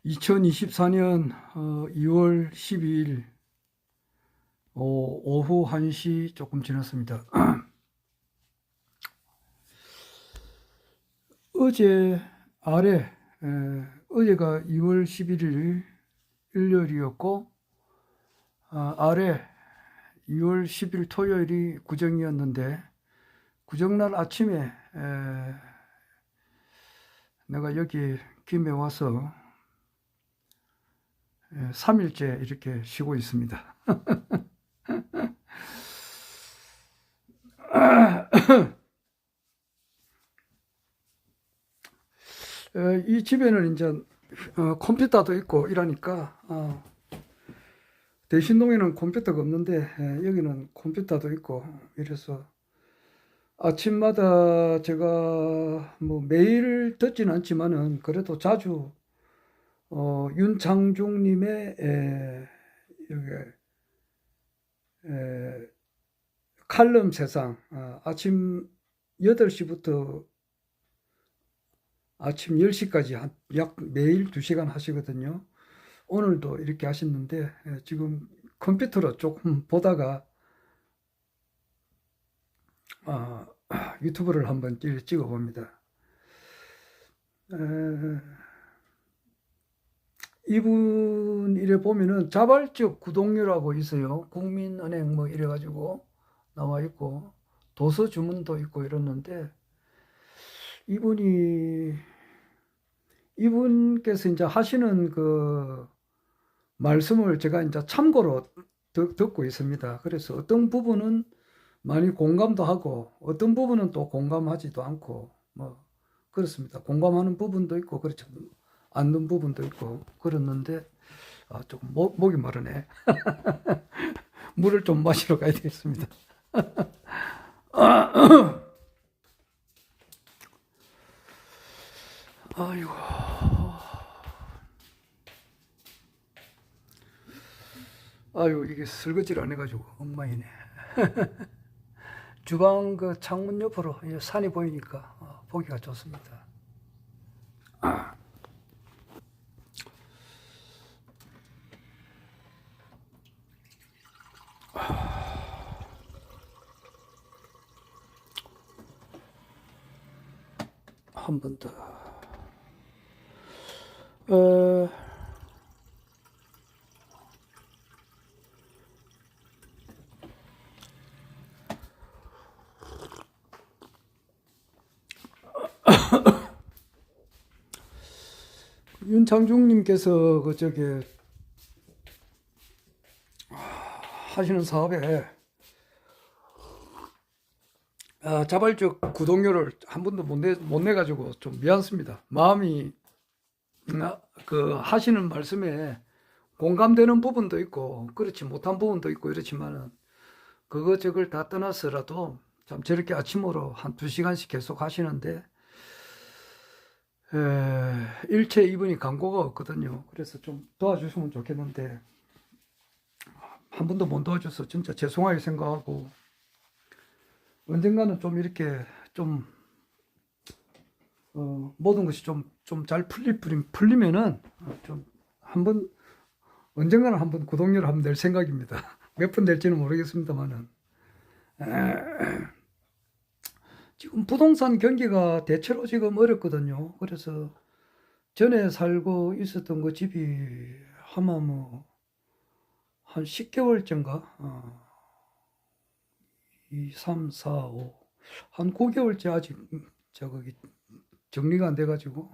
2024년 2월 12일 오후 1시 조금 지났습니다. 어제 어제가 2월 11일 일요일이었고, 아래 2월 10일 토요일이 구정이었는데, 구정날 아침에 내가 여기 김해 와서 3일째 이렇게 쉬고 있습니다. 이 집에는 이제 컴퓨터도 있고 이러니까, 대신동에는 컴퓨터가 없는데 여기는 컴퓨터도 있고 이래서 아침마다 제가 뭐 매일 듣지는 않지만은 그래도 자주 윤창중님의 여기 칼럼 세상, 아침 8시부터 아침 10시까지 약 매일 2시간 하시거든요. 오늘도 이렇게 하셨는데 지금 컴퓨터로 조금 보다가 유튜브를 한번 찍어 봅니다. 이분 이래 보면은 자발적 구독료라고 있어요. 국민은행 뭐 이래가지고 나와 있고 도서 주문도 있고 이러는데, 이분께서 이제 하시는 그 말씀을 제가 이제 참고로 듣고 있습니다. 그래서 어떤 부분은 많이 공감도 하고 어떤 부분은 또 공감하지도 않고 뭐 그렇습니다. 공감하는 부분도 있고 그렇지 않는 부분도 있고 그렇는데, 조금 목이 마르네. 물을 좀 마시러 가야 되겠습니다. 아이고. 아유, 이게 설거지를 안 해가지고 엉망이네. 주방 그 창문 옆으로 산이 보이니까 보기가 좋습니다. 한 번 더. 윤창중님께서 그 저기 하시는 사업에 자발적 구독료를 한 번도 못 내가지고 좀 미안습니다. 마음이 그 하시는 말씀에 공감되는 부분도 있고 그렇지 못한 부분도 있고 이렇지만은 그거 저걸 다 떠나서라도 참 저렇게 아침으로 한 2시간씩 계속 하시는데 일체 이분이 광고가 없거든요. 그래서 좀 도와주시면 좋겠는데 한 번도 못 도와줘서 진짜 죄송하게 생각하고, 언젠가는 좀 이렇게 좀 모든 것이 좀 잘 풀리면은 좀 한번 언젠가는 한번 구독료를 한번 낼 생각입니다. 몇 번 낼지는 모르겠습니다만은 지금 부동산 경기가 대체로 지금 어렵거든요. 그래서 전에 살고 있었던 그 집이 아마 뭐 한 10개월째인가 2, 3, 4, 5 한 9개월째 아직 저기 정리가 안 돼가지고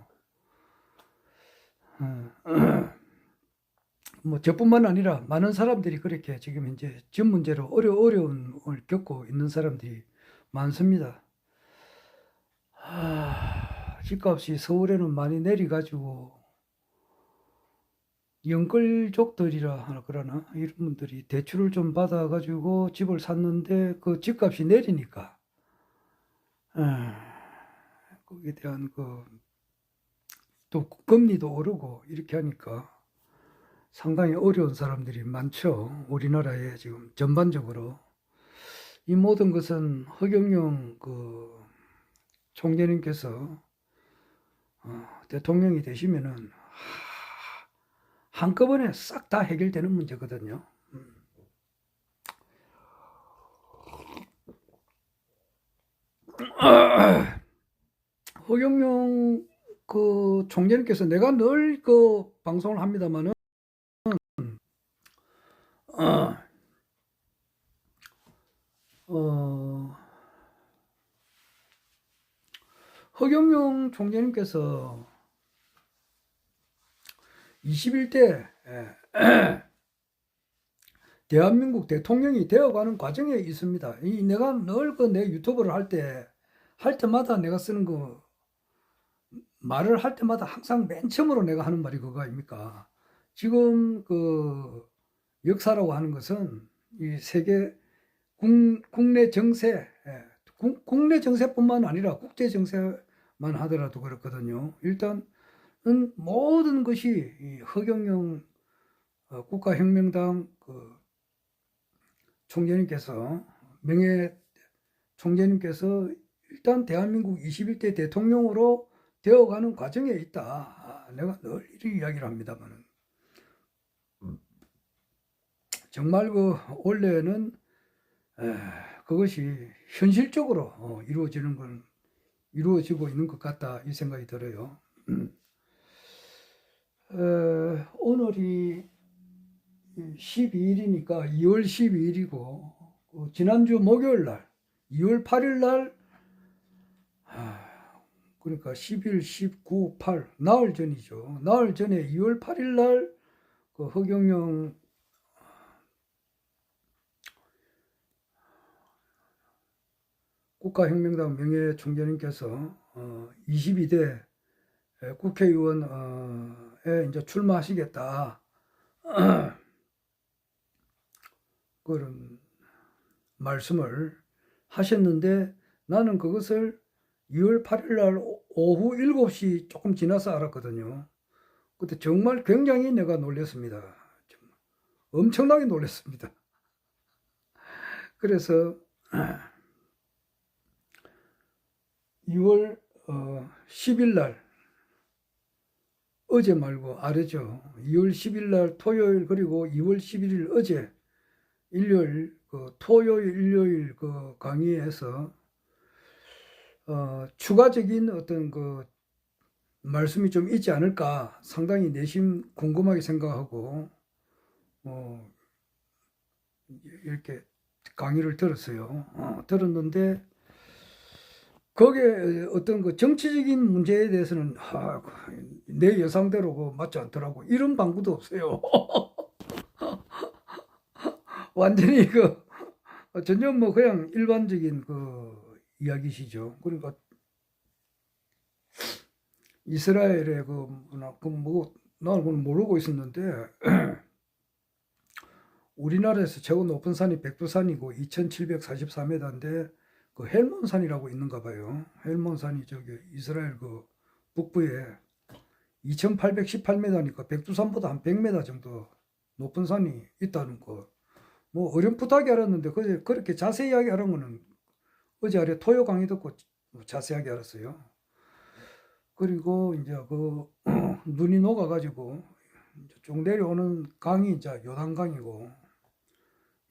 뭐 저뿐만 아니라 많은 사람들이 그렇게 지금 이제 집 문제로 어려움을 겪고 있는 사람들이 많습니다. 집값이 서울에는 많이 내려가지고 연끌족들이라 하나 그러나 이런 분들이 대출을 좀 받아가지고 집을 샀는데 그 집값이 내리니까 거기에 대한 또 금리도 오르고 이렇게 하니까 상당히 어려운 사람들이 많죠. 우리나라에 지금 전반적으로. 이 모든 것은 허경영 총재님께서 대통령이 되시면은 한꺼번에 싹 다 해결되는 문제거든요. 허경영 그 총재님께서 내가 늘 그 방송을 합니다만은 어, 어, 허경영 총재님께서 21대 대한민국 대통령이 되어가는 과정에 있습니다. 내가 늘 그 내 유튜브를 할 때마다 내가 쓰는 그 말을 할 때마다 항상 맨 처음으로 내가 하는 말이 그거 아닙니까? 지금 그 역사라고 하는 것은 이 세계 국내 정세, 국내 정세뿐만 아니라 국제 정세만 하더라도 그렇거든요. 일단은 모든 것이 이 허경영 국가혁명당 그 총재님께서 명예 총재님께서 일단 대한민국 21대 대통령으로 되어가는 과정에 있다. 내가 늘 이렇게 이야기를 합니다만 정말 그 원래는 그것이 현실적으로 이루어지고 있는 것 같다 이 생각이 들어요. 오늘이 12일이니까 2월 12일이고 지난주 목요일 날 2월 8일 날 그러니까 10일, 19, 8 나흘 전이죠. 나흘 전에 2월 8일 날 그 허경영 국가혁명당 명예총재님께서 22대 국회의원에 이제 출마하시겠다. 그런 말씀을 하셨는데 나는 그것을 2월 8일 날 오후 7시 조금 지나서 알았거든요. 그때 정말 굉장히 내가 놀랐습니다. 엄청나게 놀랐습니다. 그래서 2월 10일 날 어제 말고 아래죠. 2월 10일 날 토요일 그리고 2월 11일 어제 일요일 그 토요일 일요일 그 강의에서 추가적인 어떤 그 말씀이 좀 있지 않을까 상당히 내심 궁금하게 생각하고 이렇게 강의를 들었어요. 들었는데 거기에 어떤 그 정치적인 문제에 대해서는 내 예상대로 그 맞지 않더라고. 이런 방구도 없어요. 완전히 그 전혀 뭐 그냥 일반적인 그 이야기시죠. 그러니까 이스라엘의 나는 그건 모르고 있었는데 우리나라에서 최고 높은 산이 백두산이고 2744m인데 그 헬몬산이라고 있는가 봐요. 헬몬산이 저기 이스라엘 그 북부에 2818m니까 백두산보다 한 100m 정도 높은 산이 있다는 거. 뭐 어렴풋하게 알았는데 그렇게 자세하게 알은 거는 어제 아래 토요 강의 듣고 자세하게 알았어요. 그리고 이제 그 눈이 녹아가지고 쭉 내려오는 강이 이제 요단강이고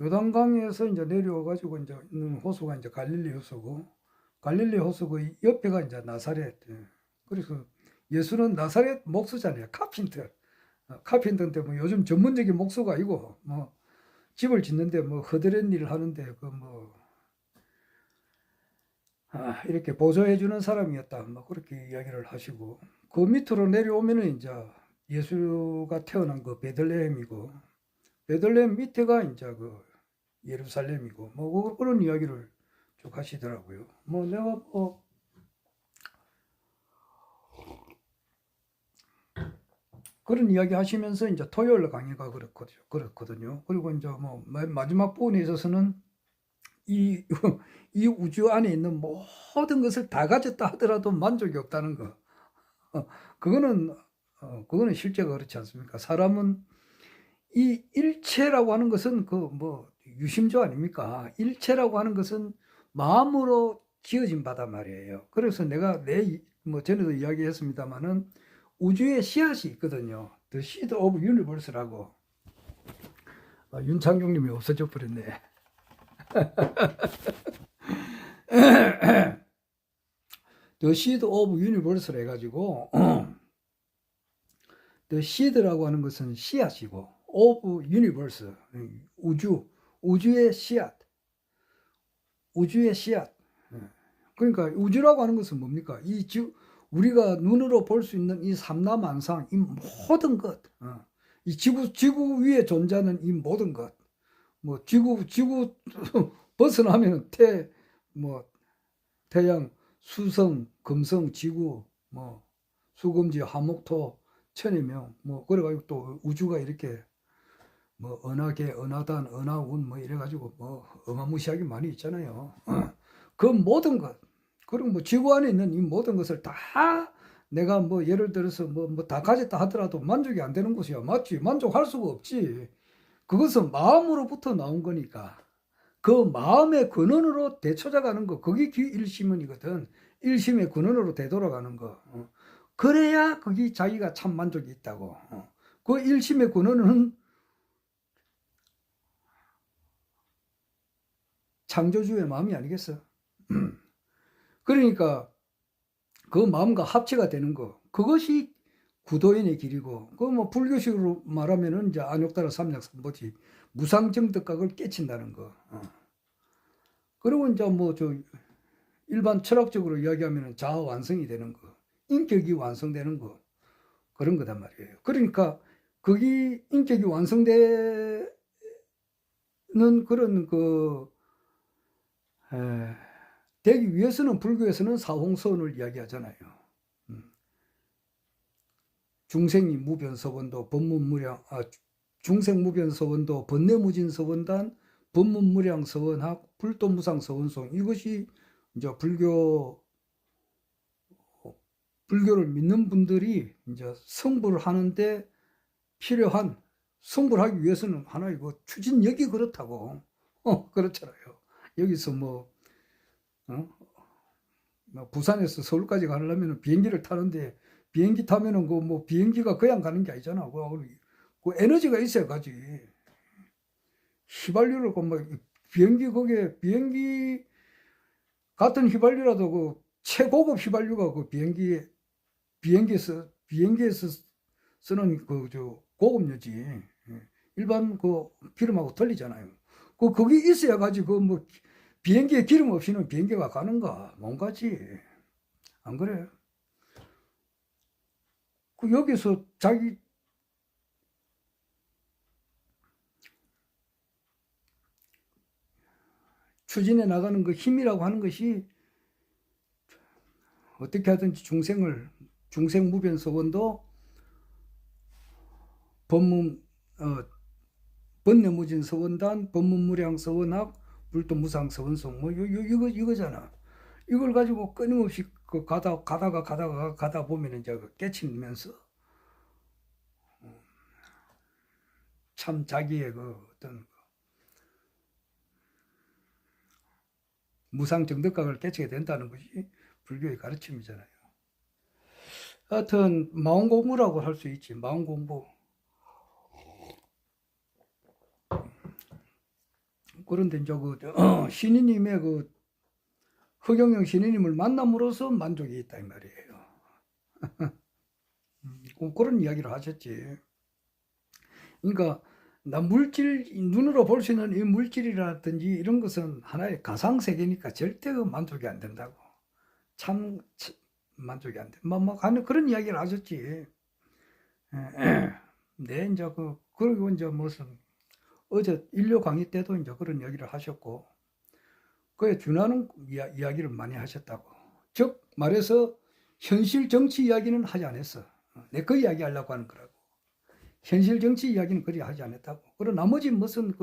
요단강에서 이제 내려와가지고 이제 있는 호수가 이제 갈릴리 호수고 갈릴리 호수 그 옆에가 이제 나사렛. 그래서 예수는 나사렛 목수잖아요. 카핀터인데 뭐 요즘 전문적인 목수가 아니고 뭐 집을 짓는데 뭐 허드렛 일을 하는데 그 뭐 이렇게 보조해주는 사람이었다. 뭐 그렇게 이야기를 하시고 그 밑으로 내려오면은 이제 예수가 태어난 그 베들레헴이고 베들레헴 밑에가 이제 그 예루살렘이고 뭐 그런 이야기를 쭉 하시더라고요. 뭐 내가 뭐 그런 이야기 하시면서 이제 토요일 강의가 그렇거든요. 그리고 이제 뭐 마지막 부분에 있어서는 이 우주 안에 있는 모든 것을 다 가졌다 하더라도 만족이 없다는 거. 그거는 실제가 그렇지 않습니까? 사람은 이 일체라고 하는 것은 그 뭐 유심조 아닙니까? 일체라고 하는 것은 마음으로 지어진 바다 말이에요. 그래서 내가 뭐 전에도 이야기했습니다만은 우주에 씨앗이 있거든요. The Seed of Universe라고. 윤창중님이 없어져 버렸네. The Seed of Universe를 해가지고 The Seed라고 하는 것은 씨앗이고 of Universe 우주의 씨앗 우주의 씨앗. 그러니까 우주라고 하는 것은 뭡니까? 우리가 눈으로 볼 수 있는 이 삼라만상 이 모든 것, 이 지구 위에 존재하는 이 모든 것, 뭐 지구 벗어나면 태양, 수성, 금성, 지구, 뭐 수금지, 화목토, 천해명, 뭐 그래가지고 또 우주가 이렇게 뭐 은하계, 은하단, 은하운 뭐 이래가지고 뭐 어마무시하게 많이 있잖아요. 그 모든 것, 그리고 뭐 지구 안에 있는 이 모든 것을 다 내가 뭐 예를 들어서 뭐 다 가졌다 하더라도 만족이 안 되는 것이야. 맞지? 만족할 수가 없지. 그것은 마음으로부터 나온 거니까. 그 마음의 근원으로 되찾아가는 거, 그게 일심은이거든. 일심의 근원으로 되돌아가는 거. 그래야 그게 자기가 참 만족이 있다고. 그 일심의 근원은 창조주의 마음이 아니겠어. 그러니까 그 마음과 합체가 되는 거, 그것이 구도인의 길이고, 그 뭐 불교식으로 말하면은 이제 안욕다라 삼약삼보지 무상정득각을 깨친다는 거. 그리고 이제 뭐 일반 철학적으로 이야기하면은 자아 완성이 되는 거, 인격이 완성되는 거, 그런 거단 말이에요. 그러니까 거기 인격이 완성되는 그런 되기 위해서는 불교에서는 사홍선을 이야기하잖아요. 중생이 무변서원도 법문무량, 중생무변서원도 번뇌무진서원단 법문무량서원학 불도무상서원송, 이것이 이제 불교를 믿는 분들이 이제 성불을 하는데 필요한, 성불하기 위해서는 하나 이거 추진력이 그렇다고. 그렇잖아요. 여기서 부산에서 서울까지 가려면 비행기를 타는데, 비행기 타면은 비행기가 그냥 가는 게 아니잖아. 그 에너지가 있어야 가지. 휘발유를 비행기 같은 휘발유라도 최고급 휘발유가 비행기에서 쓰는 고급유지. 일반 기름하고 틀리잖아요. 거기 있어야 가지. 비행기에 기름 없이는 비행기가 가는가? 못 가지. 안 그래? 여기서 자기 추진해 나가는 그 힘이라고 하는 것이 어떻게 하든지 중생무변서원도 번뇌무진서원단, 법문무량서원학, 불도무상서원송, 이거잖아. 이걸 가지고 끊임없이 가다 보면 이제 깨치면서 참 자기의 어떤 무상정득각을 깨치게 된다는 것이 불교의 가르침이잖아요. 하여튼 마음 공부라고 할 수 있지. 마음 공부. 그런데 이제 신인님의 허경영 신인님을 만남으로써 만족이 있다 이 말이에요. 그런 이야기를 하셨지. 그러니까 눈으로 볼 수 있는 이 물질이라든지 이런 것은 하나의 가상세계니까 절대 만족이 안 된다고. 참 만족이 안 돼. 그런 이야기를 하셨지. 네, 이제 그리고 이제 무슨 어제 인류 강의 때도 이제 그런 이야기를 하셨고, 그에 준하는 이야기를 많이 하셨다고. 즉 말해서 현실 정치 이야기는 하지 않았어. 내 그 이야기 하려고 하는 거라고. 현실 정치 이야기는 그리 하지 않았다고. 그리고 나머지 무슨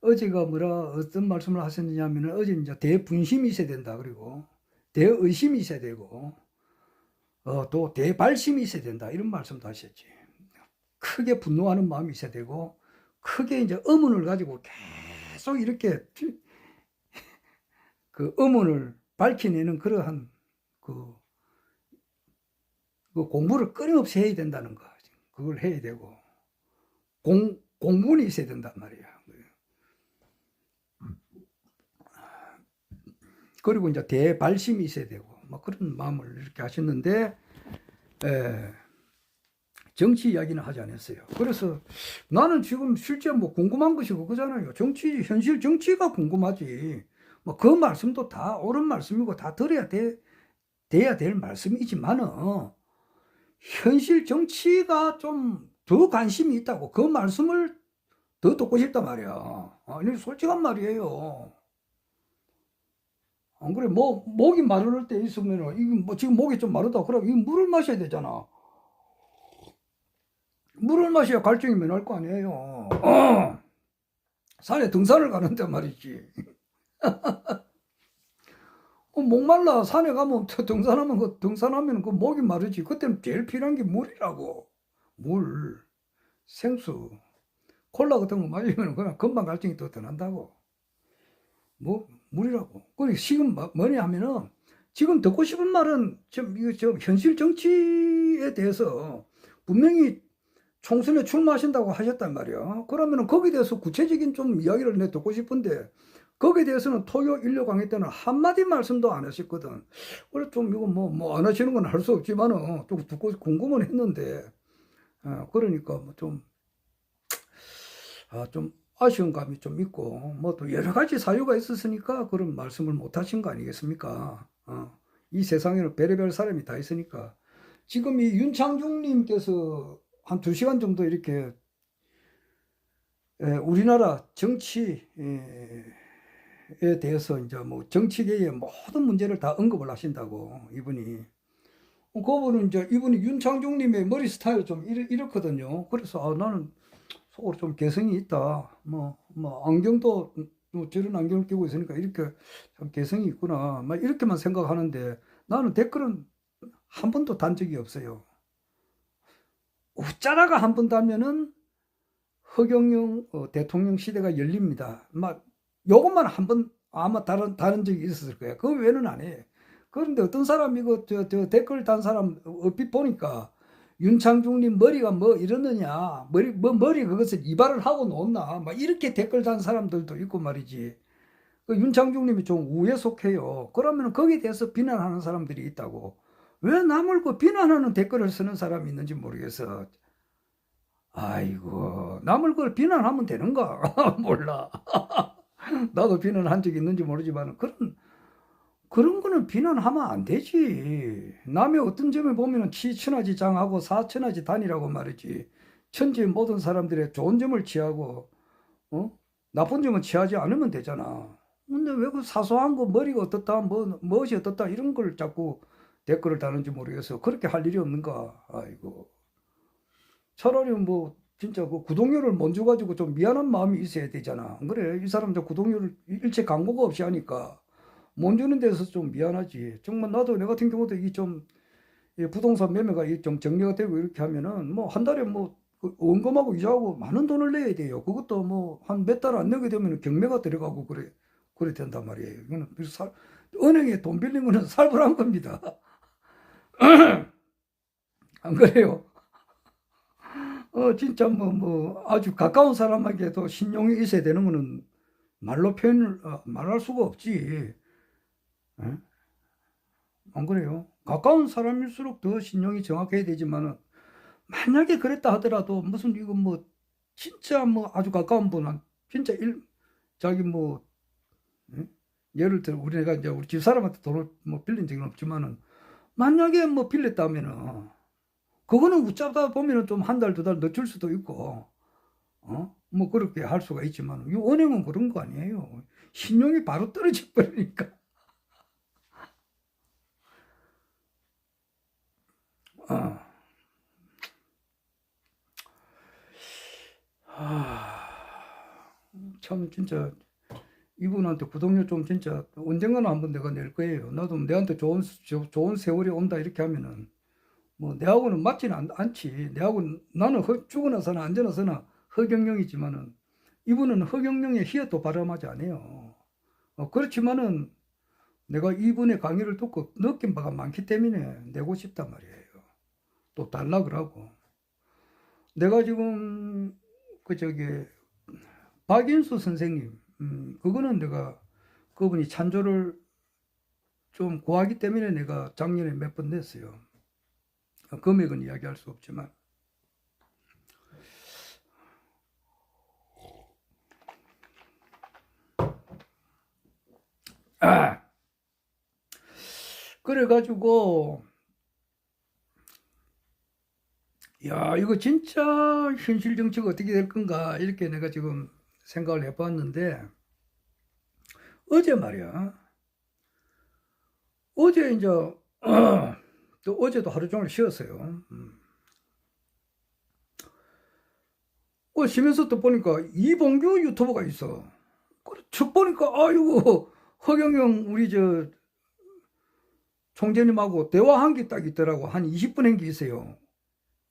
어제가 어떤 말씀을 하셨느냐면은, 어제 이제 대분심이 있어야 된다. 그리고 대의심이 있어야 되고, 또 대발심이 있어야 된다. 이런 말씀도 하셨지. 크게 분노하는 마음이 있어야 되고, 크게 이제 의문을 가지고 계속 이렇게 그 의문을 밝혀내는 그러한 그 공부를 끊임없이 해야 된다는 거. 그걸 해야 되고 공분이 있어야 된단 말이야. 그리고 이제 대발심이 있어야 되고 뭐 그런 마음을 이렇게 하셨는데 정치 이야기는 하지 않았어요. 그래서 나는 지금 실제 뭐 궁금한 것이 그거잖아요. 정치, 현실 정치가 궁금하지. 뭐 그 말씀도 다 옳은 말씀이고 다 돼야 될 말씀이지만은 현실 정치가 좀 더 관심이 있다고 그 말씀을 더 듣고 싶단 말이야. 아니 솔직한 말이에요. 안 그래? 뭐 목이 마를 때 있으면은 이게 뭐 지금 목이 좀 마르다 그러면 이 물을 마셔야 되잖아. 물을 마셔야 갈증이 면할 거 아니에요. 산에 등산을 가는데 말이지. 목말라 산에 가면 등산하면 그 목이 마르지. 그때는 제일 필요한 게 물이라고. 물, 생수, 콜라 같은 거 마시면 그냥 금방 갈증이 더 난다고. 뭐 물이라고. 그리고 지금 뭐냐 하면은 지금 듣고 싶은 말은 좀 현실 정치에 대해서 분명히 총선에 출마하신다고 하셨단 말이야. 그러면은 거기에 대해서 구체적인 좀 이야기를 내 듣고 싶은데 거기에 대해서는 토요 일요 강의 때는 한마디 말씀도 안 하셨거든. 그래 좀 이거 뭐 안 하시는 건 할 수 없지만은 좀 듣고 궁금은 했는데 그러니까 뭐 좀 좀 아쉬운 감이 좀 있고 뭐 또 여러 가지 사유가 있었으니까 그런 말씀을 못 하신 거 아니겠습니까? 이 세상에는 별의별 사람이 다 있으니까 지금 이 윤창중님께서 한 2시간 정도 이렇게 우리나라 정치에 대해서 이제 뭐 정치계의 모든 문제를 다 언급을 하신다고 이분이. 그분은 이제 이분이 윤창중님의 머리 스타일 좀 이렇거든요. 그래서 나는 속으로 좀 개성이 있다. 뭐 안경도 뭐 저런 안경을 끼고 있으니까 이렇게 좀 개성이 있구나. 막 이렇게만 생각하는데 나는 댓글은 한 번도 단 적이 없어요. 웃자라가 한 번 달면은 허경영 대통령 시대가 열립니다. 막 요것만 한 번 아마 다른 적이 있었을 거야. 그 외에는 안 해. 그런데 어떤 사람이 저 댓글 단 사람 얼핏 보니까 윤창중님 머리가 뭐 이러느냐, 머리 그것을 이발을 하고 놓나, 막 이렇게 댓글 단 사람들도 있고 말이지. 그 윤창중님이 좀 우에 속해요. 그러면 거기에 대해서 비난하는 사람들이 있다고. 왜 남을 그 비난하는 댓글을 쓰는 사람이 있는지 모르겠어. 아이고, 남을 그걸 비난하면 되는가? 몰라. 나도 비난한 적이 있는지 모르지만 그런 거는 비난하면 안 되지. 남의 어떤 점을 보면은 치천하지 장하고 사천하지 단이라고 말이지. 천지의 모든 사람들의 좋은 점을 취하고 나쁜 점은 취하지 않으면 되잖아. 근데 왜 그 사소한 거 머리가 어떻다 무엇이 어떻다 이런 걸 자꾸 댓글을 다는지 모르겠어. 그렇게 할 일이 없는가? 아이고. 차라리 뭐 진짜 그 구독료를 못 줘가지고 좀 미안한 마음이 있어야 되잖아. 안 그래? 이 사람 저 구독료를 일체 광고가 없이 하니까 못 주는 데서 좀 미안하지. 정말 나도 내 같은 경우도 이 좀 부동산 매매가 좀 정리가 되고 이렇게 하면은 뭐 한 달에 뭐 그 원금하고 이자하고 많은 돈을 내야 돼요. 그것도 뭐 한 몇 달 안 내게 되면 경매가 들어가고 그래 된단 말이에요. 이거는 은행에 돈 빌린 거는 살벌한 겁니다. 안 그래요? 진짜 아주 가까운 사람에게도 신용이 있어야 되는 거는 말로 말할 수가 없지. 예? 안 그래요? 가까운 사람일수록 더 신용이 정확해야 되지만은, 만약에 그랬다 하더라도, 무슨, 이거 진짜 아주 가까운 분은, 진짜 자기 예? 예를 들어, 우리가 이제 우리 집사람한테 돈을 빌린 적은 없지만은, 만약에 빌렸다면은, 그거는 웃자다 보면은 좀 한 달, 2달 늦출 수도 있고, 그렇게 할 수가 있지만, 이 은행은 그런 거 아니에요. 신용이 바로 떨어져 버리니까. 참, 진짜, 이분한테 구독료 좀 진짜 언젠가는 한번 내가 낼 거예요. 나도 내한테 좋은 세월이 온다 이렇게 하면은, 내하고는 맞지는 않지. 나는 죽어나서나 안전하서나 허경영이지만은, 이분은 허경영의 희열도 바람하지 않아요. 그렇지만은, 내가 이분의 강의를 듣고 느낀 바가 많기 때문에 내고 싶단 말이에요. 또 달라 그러고. 내가 지금 그 저기 박인수 선생님, 그거는 내가 그분이 찬조를 좀 구하기 때문에 내가 작년에 몇 번 냈어요. 금액은 이야기할 수 없지만. 그래가지고, 야, 이거 진짜 현실 정치가 어떻게 될 건가, 이렇게 내가 지금 생각을 해봤는데, 어제 말이야. 어제 이제, 또 어제도 하루 종일 쉬었어요. 쉬면서 또 보니까 이봉규 유튜버가 있어. 쭉 보니까, 아이고, 허경영 우리 저 총재님하고 대화한 게 딱 있더라고. 한 20분 한 게 있어요.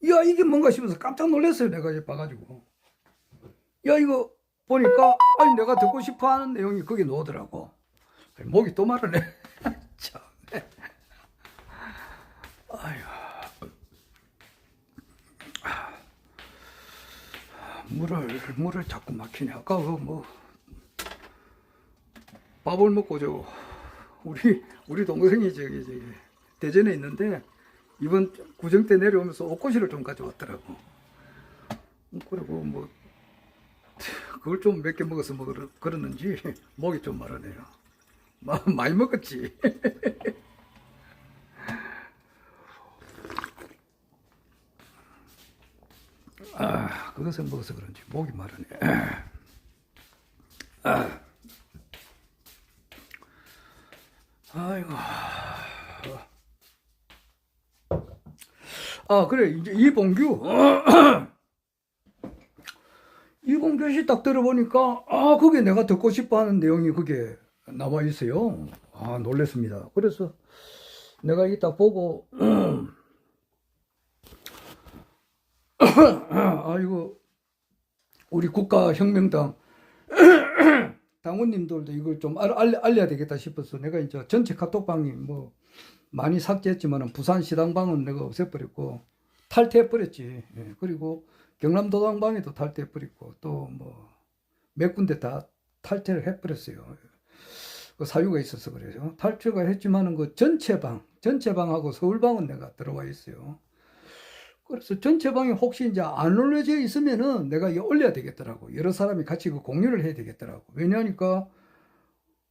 야, 이게 뭔가 싶어서 깜짝 놀랐어요. 내가 이제 봐가지고. 야, 이거 보니까, 아니, 내가 듣고 싶어 하는 내용이 거기 나오더라고. 목이 또 마르네. 참. 아휴. 물을 자꾸 막히네. 아까 밥을 먹고 우리 동생이 저기 대전에 있는데, 이번 구정 때 내려오면서 옷꼬시를 좀 가져왔더라고. 그리고 그걸 좀 몇 개 먹어서 그러는지 목이 좀 마르네요. 많이 먹었지. 그것을 먹어서 그런지 목이 마르네. 아이고. 그래. 이제 이봉규 씨 딱 들어보니까, 그게 내가 듣고 싶어 하는 내용이 그게 나와 있어요. 놀랬습니다. 그래서 내가 이 딱 보고, 이거 우리 국가혁명당 당원님들도 이걸 좀 알려야 되겠다 싶어서 내가 이제 전체 카톡방이 많이 삭제했지만 부산 시당방은 내가 없애버렸고 탈퇴해버렸지. 예. 그리고 경남도당방에도 탈퇴해버렸고 또 몇 군데 다 탈퇴를 해버렸어요. 그 사유가 있어서 그래요. 탈퇴가 했지만은 그 전체방하고 서울방은 내가 들어와 있어요. 그래서 전체방에 혹시 이제 안 올려져 있으면은 내가 이거 올려야 되겠더라고. 여러 사람이 같이 그 공유를 해야 되겠더라고. 왜냐하니까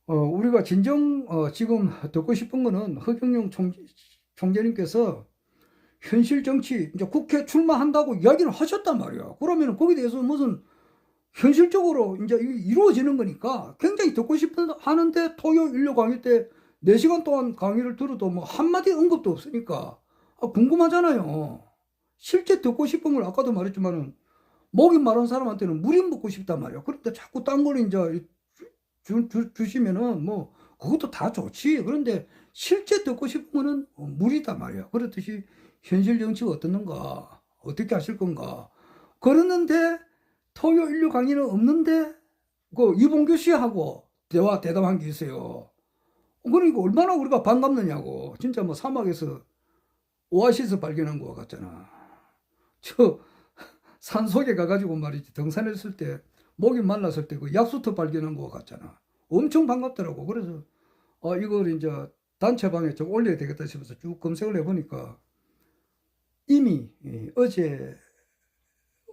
우리가 진정 지금 듣고 싶은 거는 허경영 총재님께서 현실 정치 이제 국회 출마한다고 이야기를 하셨단 말이야. 그러면 거기에 대해서 무슨 현실적으로 이제 이루어지는 거니까 굉장히 듣고 싶은 하는데 토요 일요 강의 때 4시간 동안 강의를 들어도 한마디 언급도 없으니까 궁금하잖아요. 실제 듣고 싶은 걸 아까도 말했지만은 목이 마른 사람한테는 물이 먹고 싶단 말이야. 그런데 자꾸 딴 걸 이제 주시면은 그것도 다 좋지. 그런데 실제 듣고 싶은 거는 물이다 말이야. 그렇듯이 현실 정치가 어떻는가, 어떻게 하실 건가. 그러는데 토요 일요 강의는 없는데 그 이봉규 씨하고 대담한 게 있어요. 그러니까 얼마나 우리가 반갑느냐고. 진짜 사막에서 오아시스 발견한 것 같잖아. 저 산속에 가가지고 말이지 등산했을 때 목이 말랐을 때 그 약수터 발견한 것 같잖아. 엄청 반갑더라고. 그래서 이걸 이제 단체방에 좀 올려야 되겠다 싶어서 쭉 검색을 해보니까 이미 어제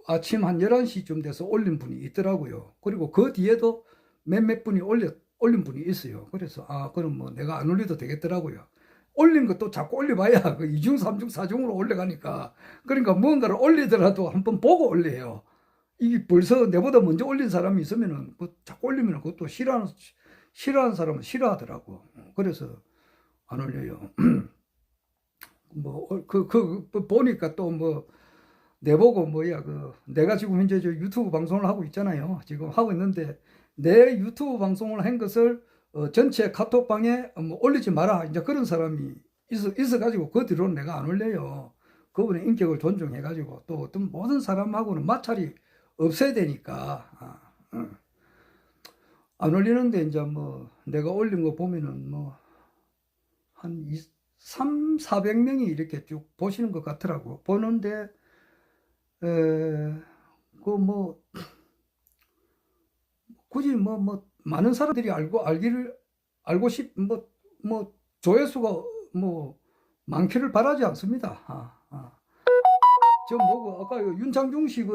아침 한 11시쯤 돼서 올린 분이 있더라고요. 그리고 그 뒤에도 몇몇 분이 올린 분이 있어요. 그래서 그럼 내가 안 올려도 되겠더라고요. 올린 것도 자꾸 올려봐야 그 2중, 3중, 4중으로 올라가니까. 그러니까 무언가를 올리더라도 한번 보고 올려요. 이게 벌써 내보다 먼저 올린 사람이 있으면은 자꾸 올리면 그것도 싫어하는 사람은 싫어하더라고. 그래서 안 올려요. 보니까 또 내보고 내가 지금 현재 저 유튜브 방송을 하고 있잖아요. 지금 하고 있는데 내 유튜브 방송을 한 것을 전체 카톡방에 올리지 마라. 이제 그런 사람이 있어가지고 그 뒤로는 내가 안 올려요. 그분의 인격을 존중해가지고 또 어떤 모든 사람하고는 마찰이 없어야 되니까. 안 올리는데 이제 내가 올린 거 보면은 한 400명이 이렇게 쭉 보시는 것 같더라고. 보는데, 뭐, 굳이 많은 사람들이 조회수가 많기를 바라지 않습니다. 아까 윤창중 씨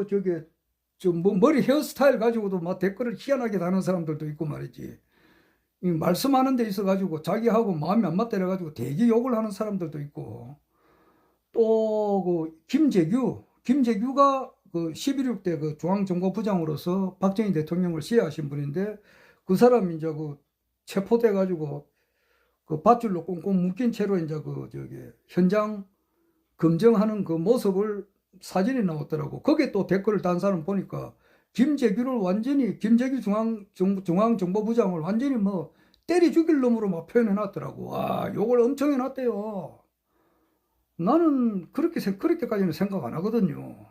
머리 헤어스타일 가지고도 막 댓글을 희한하게 다는 사람들도 있고 말이지. 말씀하는 데 있어 가지고 자기하고 마음이 안 맞다 가지고 되게 욕을 하는 사람들도 있고, 또 김재규가 11.6 때 중앙정보부장으로서 박정희 대통령을 시해하신 분인데, 그 사람이 이제 체포돼 가지고 밧줄로 꽁꽁 묶인 채로 이제 현장 검증하는 그 모습을 사진이 나왔더라고. 거기에 또 댓글을 단 사람 보니까 김재규 중앙정보부장을 완전히 때려 죽일 놈으로 막 표현해 놨더라고. 와, 욕을 엄청 해놨대요. 나는 그렇게까지는 생각 안 하거든요.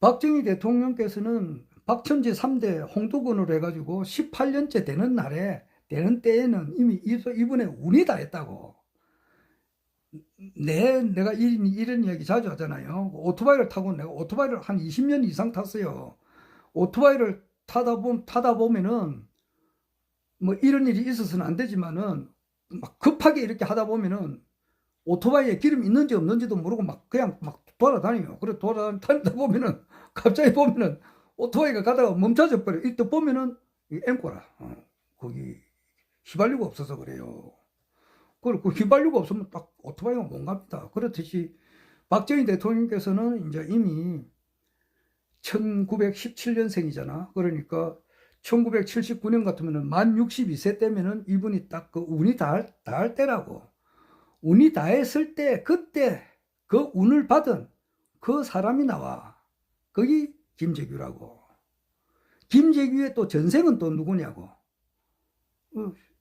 박정희 대통령께서는 박천지 3대 홍두군으로 해가지고 18년째 되는 때에는 이미 이분의 운이 다 했다고. 내가 이런 이야기 자주 하잖아요. 오토바이를 타고 내가 오토바이를 한 20년 이상 탔어요. 오토바이를 타다 보면은 이런 일이 있어서는 안 되지만은 막 급하게 이렇게 하다 보면은 오토바이에 기름 있는지 없는지도 모르고 그냥 돌아다녀요. 그래 돌아다니다 보면은 갑자기 보면은 오토바이가 가다가 멈춰져 버려. 이때 보면은 앵꼬라. 거기 휘발유가 없어서 그래요. 그리고 휘발유가 없으면 딱 오토바이가 못 갑니다. 그렇듯이 박정희 대통령께서는 이제 이미 1917년생이잖아. 그러니까 1979년 같으면은 만 62세 때면은 이분이 딱 운이 다할 때라고. 운이 다했을 때, 그때 그 운을 받은 그 사람이 나와. 거기 김재규라고. 김재규의 또 전생은 또 누구냐고.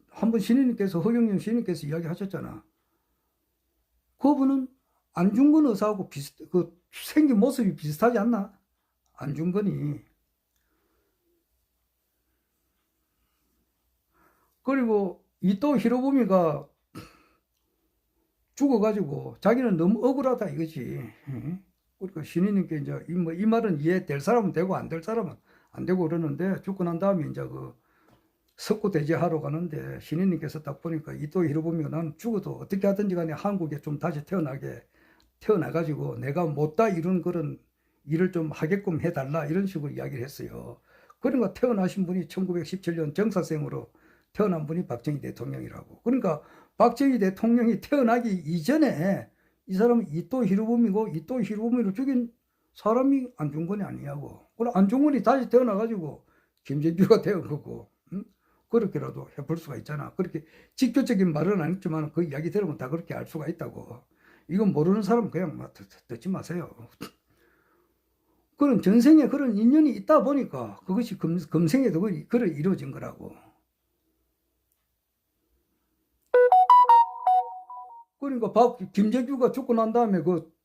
한번 허경영 신인님께서 이야기하셨잖아. 그분은 안중근 의사하고 생긴 모습이 비슷하지 않나? 안중근이. 그리고 이토 히로부미가 죽어가지고 자기는 너무 억울하다 이거지. 그러니까 신인님께 이제 이 말은 이해될 사람은 되고 안 될 사람은 안 되고 그러는데, 죽고 난 다음에 이제 석고대제하러 가는데 신인님께서 딱 보니까 이토 히로부미가 나는 죽어도 어떻게 하든지 간에 한국에 좀 다시 태어나가지고 내가 못다 이룬 그런 일을 좀 하게끔 해달라, 이런 식으로 이야기를 했어요. 그러니까 태어나신 분이 1917년 정사생으로 태어난 분이 박정희 대통령이라고. 그러니까 박정희 대통령이 태어나기 이전에 이 사람은 이토 히로부미고, 이토 히로부미를 죽인 사람이 안중근이 아니냐고. 그럼 안중근이 다시 태어나가지고 김재규가 되은 거고. 그렇게라도 해볼 수가 있잖아. 그렇게 직접적인 말은 아니지만 그 이야기 들으면 다 그렇게 알 수가 있다고. 이건 모르는 사람은 그냥 듣지 마세요. 그런 전생에 그런 인연이 있다 보니까 그것이 금생에도 그래 이루어진 거라고. 그러니까 김재규가 죽고 난 다음에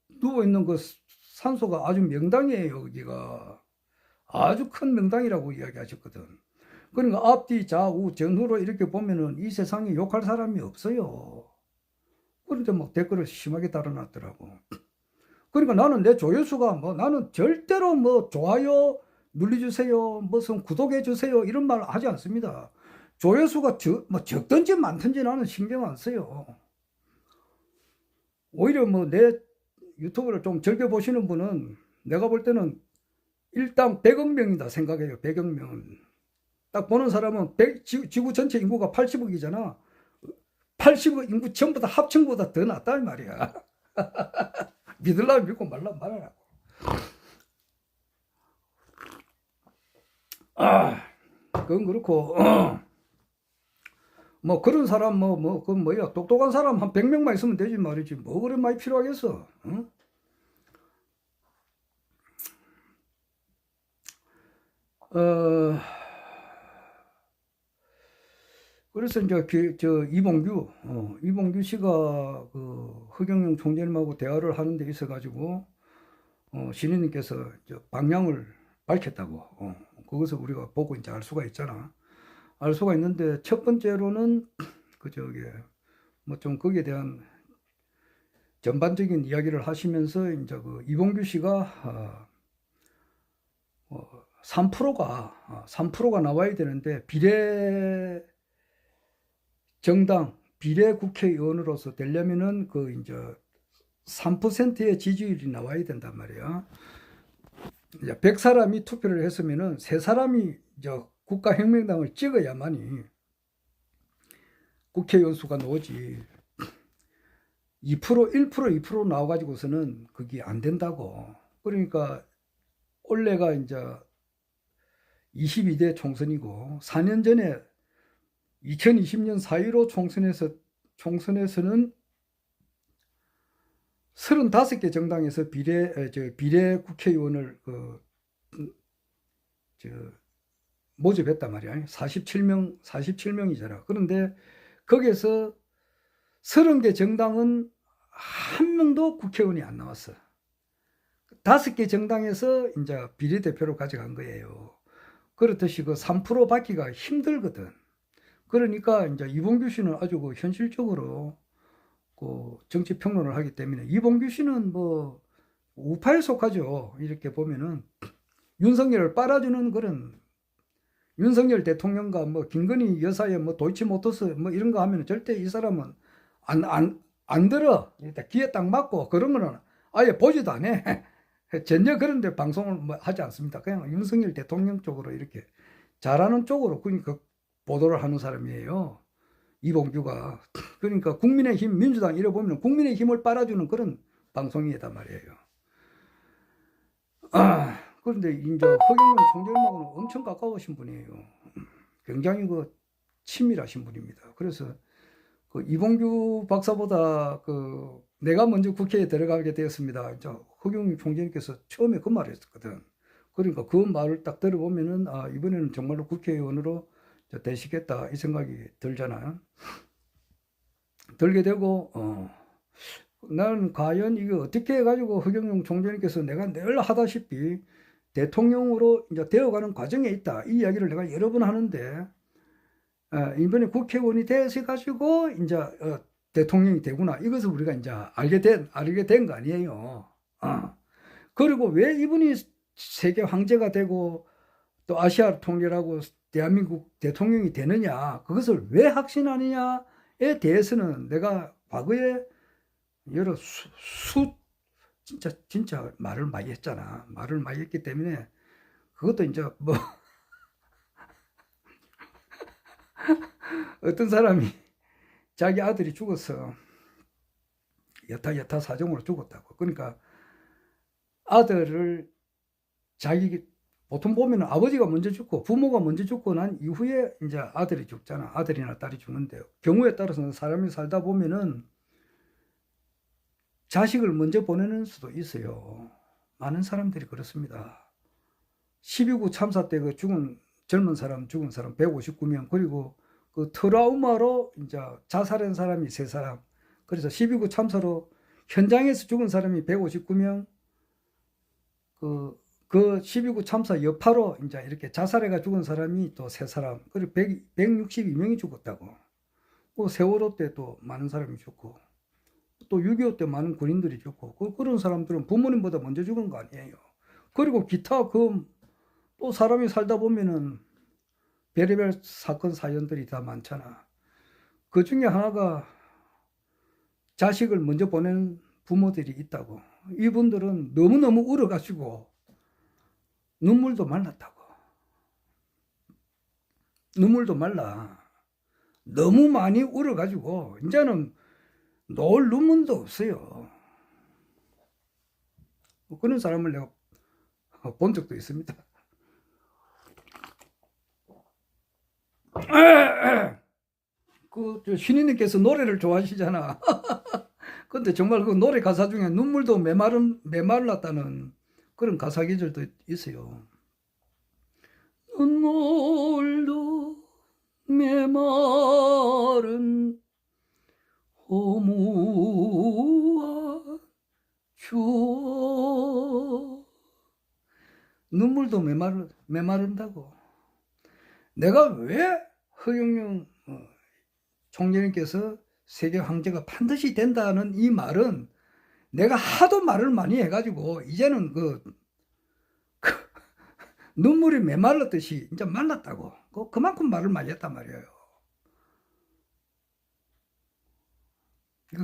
누워있는 산소가 아주 명당이에요. 여기가 아주 큰 명당이라고 이야기하셨거든. 그러니까 앞뒤 좌우 전후로 이렇게 보면은 이 세상에 욕할 사람이 없어요. 그런데 댓글을 심하게 달아놨더라고. 그러니까 나는 내 조회수가 나는 절대로 좋아요 눌러주세요, 무슨 구독해주세요 이런 말 하지 않습니다. 조회수가 적든지 많든지 나는 신경 안 써요. 오히려 내 유튜브를 좀 즐겨 보시는 분은 내가 볼 때는 일당 100억 명이다 생각해요. 100억 명은. 딱 보는 사람은 지구 전체 인구가 80억이잖아. 80억 인구 전부 다 합층보다 더 낫다 이 말이야. 믿으려면 믿고 말라면 말하라고. 그건 그렇고 그런 사람 똑똑한 사람 한 100명만 있으면 되지 말이지. 그래 많이 필요하겠어. 응? 그래서 이제 이봉규 씨가 허경영 총재님하고 대화를 하는 데 있어 가지고 신인님께서 방향을 밝혔다고. 그것을 우리가 보고 이제 알 수가 있잖아. 알 수가 있는데, 첫 번째로는 뭐 좀 거기에 대한 전반적인 이야기를 하시면서 이제 그 이봉규 씨가 3%가 나와야 되는데 비례 국회의원으로서 되려면은 그 이제 3%의 지지율이 나와야 된단 말이야. 이제 100사람이 투표를 했으면은 3사람이 이제 국가혁명당을 찍어야만이 국회의원 수가 나오지. 2%, 1%, 2% 나와가지고서는 그게 안 된다고. 그러니까 올해가 이제 22대 총선이고 4년 전에 2020년 4.15 총선에서는 35개 정당에서 비례 국회의원을 모집했단 말이야. 47명이잖아. 그런데 거기에서 30개 정당은 한 명도 국회의원이 안 나왔어. 5개 정당에서 이제 비례대표로 가져간 거예요. 그렇듯이 그 3% 받기가 힘들거든. 그러니까 이제 이봉규 씨는 아주 그 현실적으로 그 정치 평론을 하기 때문에 이봉규 씨는 뭐 우파에 속하죠. 이렇게 보면은 윤석열을 빨아주는 그런 윤석열 대통령과 뭐 김건희 여사의 뭐 도이치모터스 뭐 이런 거 하면 절대 이 사람은 안 들어. 일단 귀에 딱 맞고 그런 거는 아예 보지도 안 해. 전혀 그런데 방송을 뭐 하지 않습니다. 그냥 윤석열 대통령 쪽으로 이렇게 잘하는 쪽으로 그러니까 보도를 하는 사람이에요. 이봉규가. 그러니까 국민의힘, 민주당 이래 보면 국민의힘을 빨아주는 그런 방송이단 말이에요. 그런데 이제 허경영 총재님하고는 엄청 가까우신 분이에요. 굉장히 그 친밀하신 분입니다. 그래서 그 이봉규 박사보다 그 내가 먼저 국회에 들어가게 되었습니다. 이제 허경영 총재님께서 처음에 그 말을 했었거든. 그러니까 그 말을 딱 들어보면은 이번에는 정말로 국회의원으로 되시겠다 이 생각이 들잖아요. 들게 되고 나는 과연 이게 어떻게 해가지고 허경영 총재님께서 내가 늘 하다시피 대통령으로 이제 되어가는 과정에 있다 이 이야기를 내가 여러 번 하는데 이번에 국회의원이 되어서 가지고 이제 대통령이 되구나 이것을 우리가 이제 알게 된 거 아니에요. 그리고 왜 이분이 세계 황제가 되고 또 아시아 통일하고 대한민국 대통령이 되느냐 그것을 왜 확신하느냐에 대해서는 내가 과거에 여러 진짜 말을 많이 했잖아. 말을 많이 했기 때문에 그것도 이제 뭐 어떤 사람이 자기 아들이 죽었어. 여타 사정으로 죽었다고. 그러니까 아들을 보통 보면 아버지가 먼저 죽고 부모가 먼저 죽고 난 이후에 이제 아들이 죽잖아. 아들이나 딸이 죽는데 경우에 따라서는 사람이 살다 보면은 자식을 먼저 보내는 수도 있어요. 많은 사람들이 그렇습니다. 12.9 참사 때 그 젊은 사람 죽은 사람 159명 그리고 그 트라우마로 이제 자살한 사람이 3사람 그래서 12.9 참사로 현장에서 죽은 사람이 159명 그 12.9 참사 여파로 이제 이렇게 자살해가 죽은 사람이 또 3사람 그리고 162명이 죽었다고. 그 세월호 때 또 많은 사람이 죽고 또 6.25 때 많은 군인들이 죽고 그런 사람들은 부모님보다 먼저 죽은 거 아니에요. 그리고 기타 또 사람이 살다 보면은 별의별 사건 사연들이 다 많잖아. 그 중에 하나가 자식을 먼저 보낸 부모들이 있다고. 이분들은 너무너무 울어가지고 눈물도 말랐다고. 눈물도 말라. 너무 많이 울어가지고 이제는 놓을 눈물도 없어요. 그런 사람을 내가 본 적도 있습니다. 그 신인님께서 노래를 좋아하시잖아. 근데 정말 그 노래 가사 중에 눈물도 메말랐다는 그런 가사 계절도 있어요. 눈물도 메마른 허무한 추억 눈물도 메마른다고. 내가 왜 허경영 총재님께서 세계 황제가 반드시 된다는 이 말은 내가 하도 말을 많이 해가지고 이제는 그 눈물이 메말랐듯이 이제 말랐다고. 그만큼 말을 많이 했단 말이에요.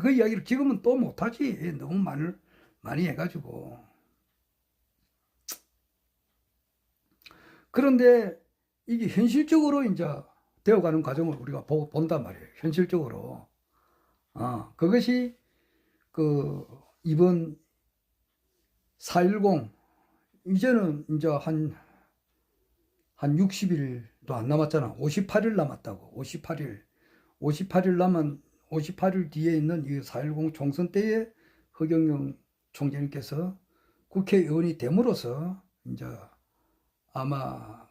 그 이야기를 지금은 또 못하지. 너무 말을 많이 해가지고. 그런데 이게 현실적으로 이제 되어가는 과정을 우리가 본단 말이에요. 현실적으로. 그것이 이번 4.10 이제는 이제 한 60일도 안 남았잖아. 58일 남았다고. 58일 뒤에 있는 이 4.10 총선 때에 허경영 총재님께서 국회의원이 됨으로써 이제 아마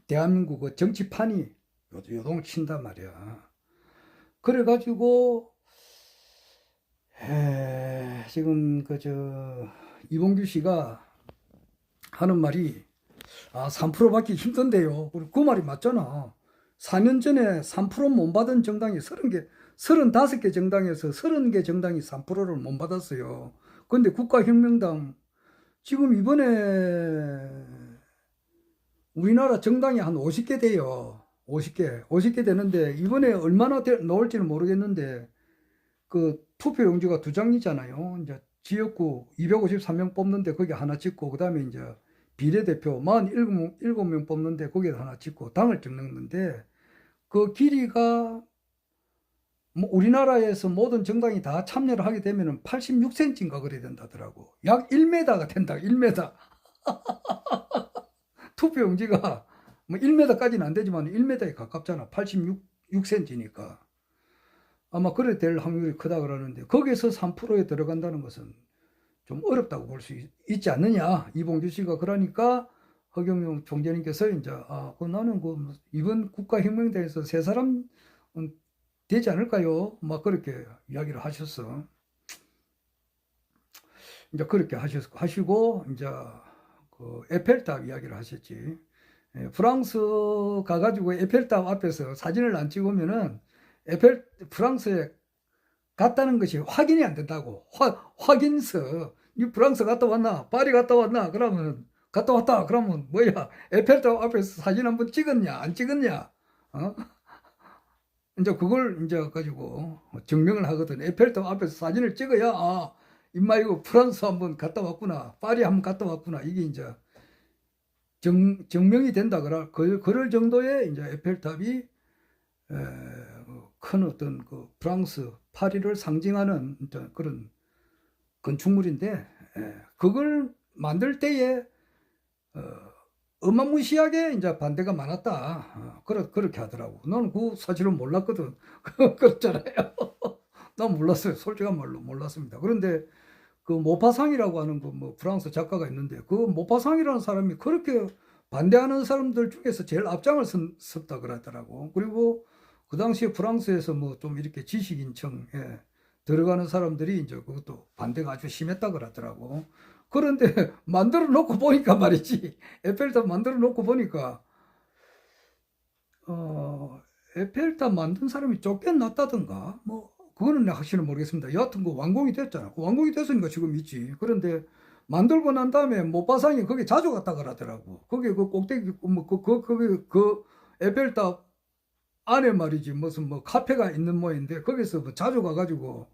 대한민국 정치판이 요동을 친단 말이야. 그래가지고 지금 이봉규 씨가 하는 말이 3% 받기 힘든데요. 그 말이 맞잖아. 4년 전에 3% 못 받은 정당이 35개 정당에서 30개 정당이 3%를 못 받았어요. 근데 국가혁명당 지금 이번에 우리나라 정당이 한 50개 돼요. 50개 되는데 이번에 얼마나 나올지는 모르겠는데 그 투표용지가 2장이잖아요. 이제 지역구 253명 뽑는데 거기 하나 찍고 그다음에 이제 비례대표 47명 뽑는데 거기에 하나 찍고 당을 찍는데 그 길이가 뭐 우리나라에서 모든 정당이 다 참여를 하게 되면은 86cm인가 그래야 된다더라고. 약 1m가 된다. 1m. 투표용지가 뭐 1m까지는 안 되지만 1m에 가깝잖아. 86cm니까. 아마 그래 될 확률이 크다 그러는데 거기서 3%에 들어간다는 것은 좀 어렵다고 볼 수 있지 않느냐. 이봉주 씨가 그러니까 허경영 총재님께서 이제 나는 이번 국가혁명대에서 세 사람 되지 않을까요? 막 그렇게 이야기를 하셨어. 이제 그렇게 하시고 이제 그 에펠탑 이야기를 하셨지. 프랑스 가가지고 에펠탑 앞에서 사진을 안 찍으면은 프랑스에 갔다는 것이 확인이 안 된다고. 확인서. 이 프랑스 갔다 왔나? 파리 갔다 왔나? 그러면 갔다 왔다. 그러면 뭐야? 에펠탑 앞에서 사진 한번 찍었냐? 안 찍었냐? 이제 그걸 이제 가지고 증명을 하거든. 에펠탑 앞에서 사진을 찍어야 임마 이거 프랑스 한번 갔다 왔구나. 파리 한번 갔다 왔구나. 이게 이제 증명이 된다 그럴 정도의 이제 에펠탑이 큰 어떤 프랑스 파리를 상징하는 그런 건축물인데 그걸 만들 때에 어마무시하게 이제 반대가 많았다. 그렇게 하더라고. 나는 그 사실은 몰랐거든. 그렇잖아요. 난 몰랐어요. 솔직한 말로 몰랐습니다. 그런데 그 모파상이라고 하는 뭐 프랑스 작가가 있는데 그 모파상이라는 사람이 그렇게 반대하는 사람들 중에서 제일 앞장을 섰다 그러더라고. 그리고 그 당시에 프랑스에서 뭐 좀 이렇게 지식인청에 들어가는 사람들이 이제 그것도 반대가 아주 심했다 그러더라고. 그런데 만들어 놓고 보니까 말이지. 에펠탑 만들어 놓고 보니까 에펠탑 만든 사람이 쫓겨났다든가 뭐 그거는 내가 확실히 모르겠습니다. 여하튼 완공이 됐잖아. 완공이 됐으니까 지금 있지. 그런데 만들고 난 다음에 모파상이 거기 자주 갔다 그러더라고. 거기 그 꼭대기 거기 에펠탑 안에 말이지 무슨 뭐 카페가 있는 모양인데 거기서 뭐 자주 가가지고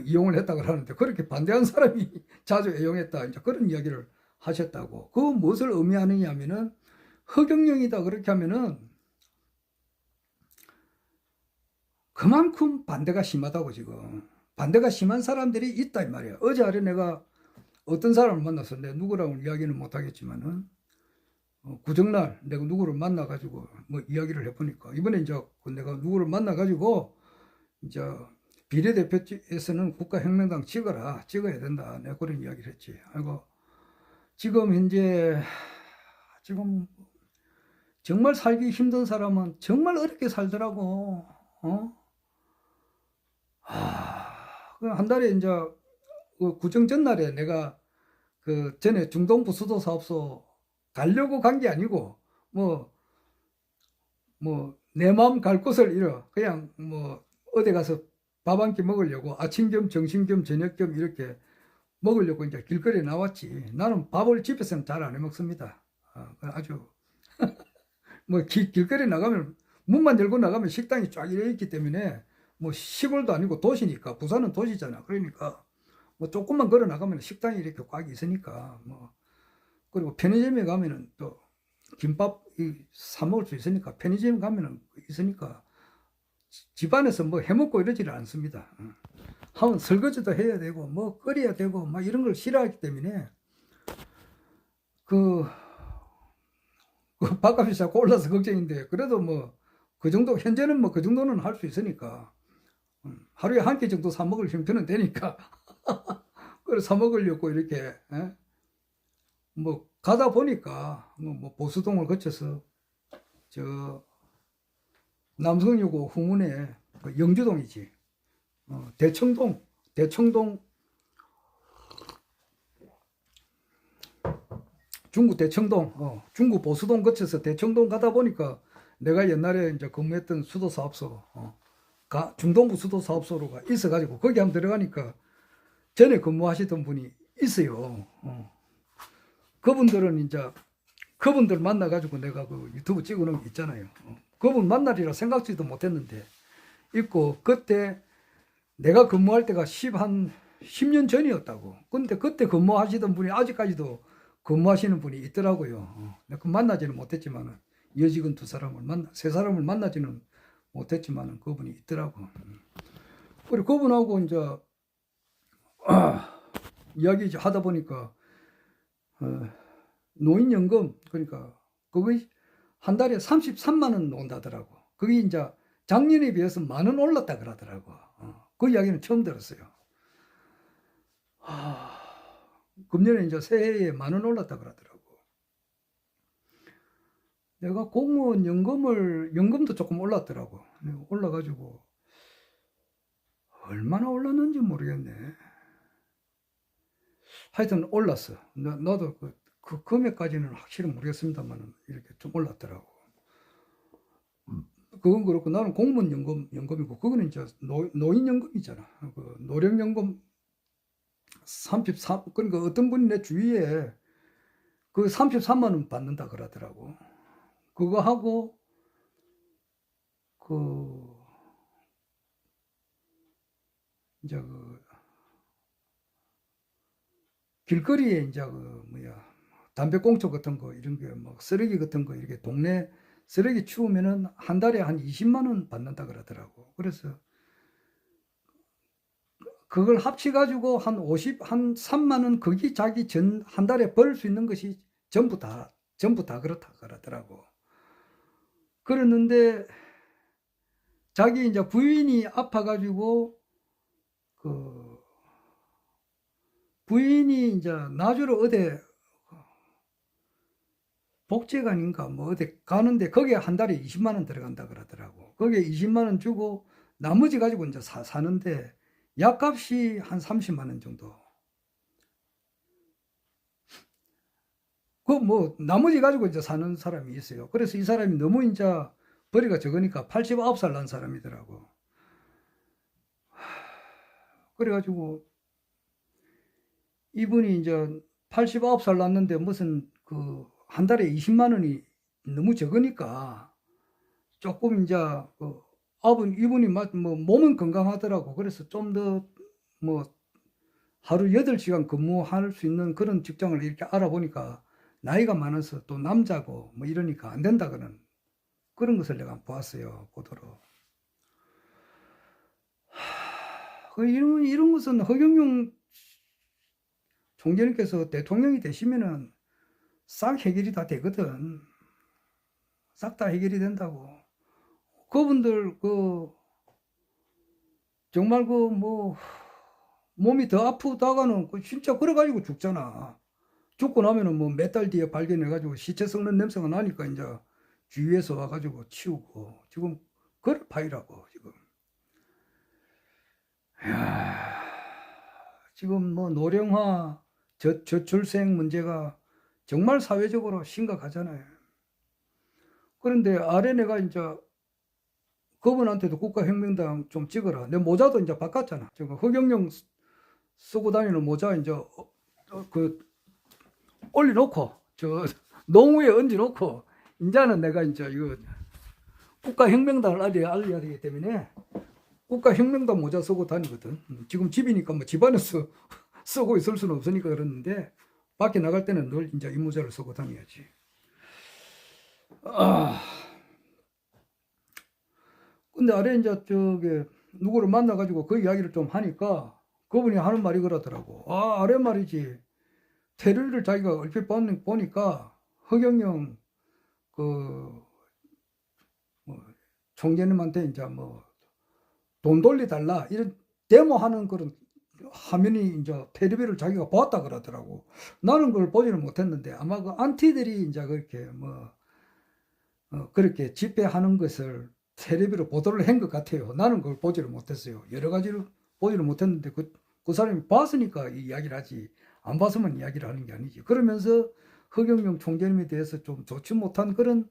이용을 했다 그러는데 그렇게 반대한 사람이 자주 애용했다 이제 그런 이야기를 하셨다고. 그 무엇을 의미하느냐 하면은 허경영이다 그렇게 하면은 그만큼 반대가 심하다고. 지금 반대가 심한 사람들이 있다 이 말이야. 어제 아래 내가 어떤 사람을 만나서 내가 누구라고 이야기는 못하겠지만은 구정날 내가 누구를 만나가지고 뭐 이야기를 해보니까 이번에 이제 내가 누구를 만나가지고 이제 비례대표에서는 국가혁명당 찍어야 된다. 내가 그런 이야기를 했지. 아이고 지금 현재 지금 정말 살기 힘든 사람은 정말 어렵게 살더라고. 한 달에 이제 구정 전날에 내가 전에 중동부 수도사업소 가려고 간 게 아니고 뭐 내 마음 갈 곳을 잃어 그냥 뭐 어디 가서 밥 한 끼 먹으려고 아침 겸 점심 겸 저녁 겸 이렇게 먹으려고 이제 길거리에 나왔지. 나는 밥을 집에서는 잘 안 해 먹습니다. 아주 뭐 길거리 나가면 문만 열고 나가면 식당이 쫙 이래 있기 때문에 뭐 시골도 아니고 도시니까 부산은 도시잖아. 그러니까 뭐 조금만 걸어 나가면 식당이 이렇게 꽉 있으니까 뭐 그리고 편의점에 가면은 또 김밥 사 먹을 수 있으니까 편의점 가면은 있으니까 집안에서 뭐 해먹고 이러지를 않습니다. 하면 설거지도 해야 되고 뭐 끓여야 되고 막 이런 걸 싫어하기 때문에 그 밥값이 자꾸 올라서 걱정인데 그래도 뭐 그 정도 현재는 뭐 그 정도는 할 수 있으니까 하루에 한 끼 정도 사 먹을 형편은 되니까 그래 사 먹으려고 이렇게 뭐 가다 보니까 뭐 보수동을 거쳐서 저 남성여고 후문에 그 영주동이지 대청동 중구 대청동 중구 보수동 거쳐서 대청동 가다 보니까 내가 옛날에 이제 근무했던 수도사업소 중동부 수도사업소로가 있어가지고 거기 한번 들어가니까 전에 근무하시던 분이 있어요. 그분들은 이제 그분들 만나가지고 내가 그 유튜브 찍어놓은 게 있잖아요. 그분 만나리라 생각지도 못했는데 있고 그때 내가 근무할 때가 한 10년 전이었다고. 근데 그때 근무하시던 분이 아직까지도 근무하시는 분이 있더라고요. 내가 만나지는 못했지만은 여직원 세 사람을 만나지는 못했지만은 그분이 있더라고. 그리고 그분하고 이제 이야기 하다 보니까 노인연금 그러니까 그거 한 달에 33만 원 나온다더라고. 그게 이제 작년에 비해서 10,000원 올랐다 그러더라고. 그 이야기는 처음 들었어요. 금년에 이제 새해에 10,000원 올랐다 그러더라고. 내가 공무원 연금도 조금 올랐더라고. 올라가지고 얼마나 올랐는지 모르겠네. 하여튼 올랐어. 나도 그 금액까지는 확실히 모르겠습니다만 이렇게 좀 올랐더라고. 그건 그렇고 나는 공무원 연금이고 그거는 이제 노인연금이잖아. 그 노령연금 33 그러니까 어떤 분이 내 주위에 그 33만 원 받는다 그러더라고. 그거 하고 그 이제 그 길거리에 이제 그 담배꽁초 같은 거 이런 게 막 쓰레기 같은 거 이렇게 동네 쓰레기 치우면은 한 달에 한 20만 원 받는다 그러더라고. 그래서 그걸 합치가지고 한 3만 원 거기 자기 한 달에 벌 수 있는 것이 전부 다 그렇다 그러더라고. 그랬는데 자기 이제 부인이 아파가지고 그 부인이 이제 나주로 어디 복지관인가 뭐 어디 가는데 거기에 한 달에 20만 원 들어간다 그러더라고. 거기에 20만 원 주고 나머지 가지고 이제 사는데 약값이 한 30만 원 정도. 그 뭐 나머지 가지고 이제 사는 사람이 있어요. 그래서 이 사람이 너무 이제 벌이가 적으니까 89살 난 사람이더라고. 그래가지고 이분이 이제 89살 났는데 무슨 그 한 달에 20만 원이 너무 적으니까 조금 이제 그 이분이 뭐 몸은 건강하더라고. 그래서 좀 더 뭐 하루 8시간 근무할 수 있는 그런 직장을 이렇게 알아보니까 나이가 많아서 또 남자고 뭐 이러니까 안 된다 그런 것을 내가 보았어요. 보도로. 이런 것은 허경영 총재님께서 대통령이 되시면은 싹 해결이 다 되거든. 싹 다 해결이 된다고. 그분들 정말 몸이 더 아프다가는 진짜 그래가지고 죽잖아. 죽고 나면은 뭐 몇 달 뒤에 발견해가지고 시체 썩는 냄새가 나니까 이제 주위에서 와가지고 치우고 지금 그럴 파이라고 지금. 이야, 지금 뭐 노령화 저출생 문제가 정말 사회적으로 심각하잖아요. 그런데 아래 내가 이제 그분한테도 국가혁명당 좀 찍어라. 내 모자도 이제 바꿨잖아. 지금 허경영 쓰고 다니는 모자 이제 그 올려놓고 저 농우에 얹어놓고 이제는 내가 이제 이거 국가혁명당을 알려야 되기 때문에 국가혁명당 모자 쓰고 다니거든. 지금 집이니까 뭐 집안에서 쓰고 있을 수는 없으니까 그러는데 밖에 나갈 때는 늘 이제 이 모자를 쓰고 다녀야지. 근데 아래 이제 저기 누구를 만나가지고 그 이야기를 좀 하니까 그분이 하는 말이 그러더라고. 아래 말이지. 테러를 자기가 얼핏 보니까 허경영 그 뭐 총재님한테 이제 뭐 돈 돌려달라 이런 데모하는 그런 화면이 이제 텔레비를 자기가 보았다 그러더라고. 나는 그걸 보지는 못했는데 아마 그 안티들이 이제 그렇게 뭐 그렇게 집회하는 것을 텔레비로 보도를 한 것 같아요. 나는 그걸 보지를 못했어요. 여러 가지로 보지를 못했는데 그 사람이 봤으니까 이 이야기를 하지 안 봤으면 이야기를 하는 게 아니지. 그러면서 허경영 총재님에 대해서 좀 좋지 못한 그런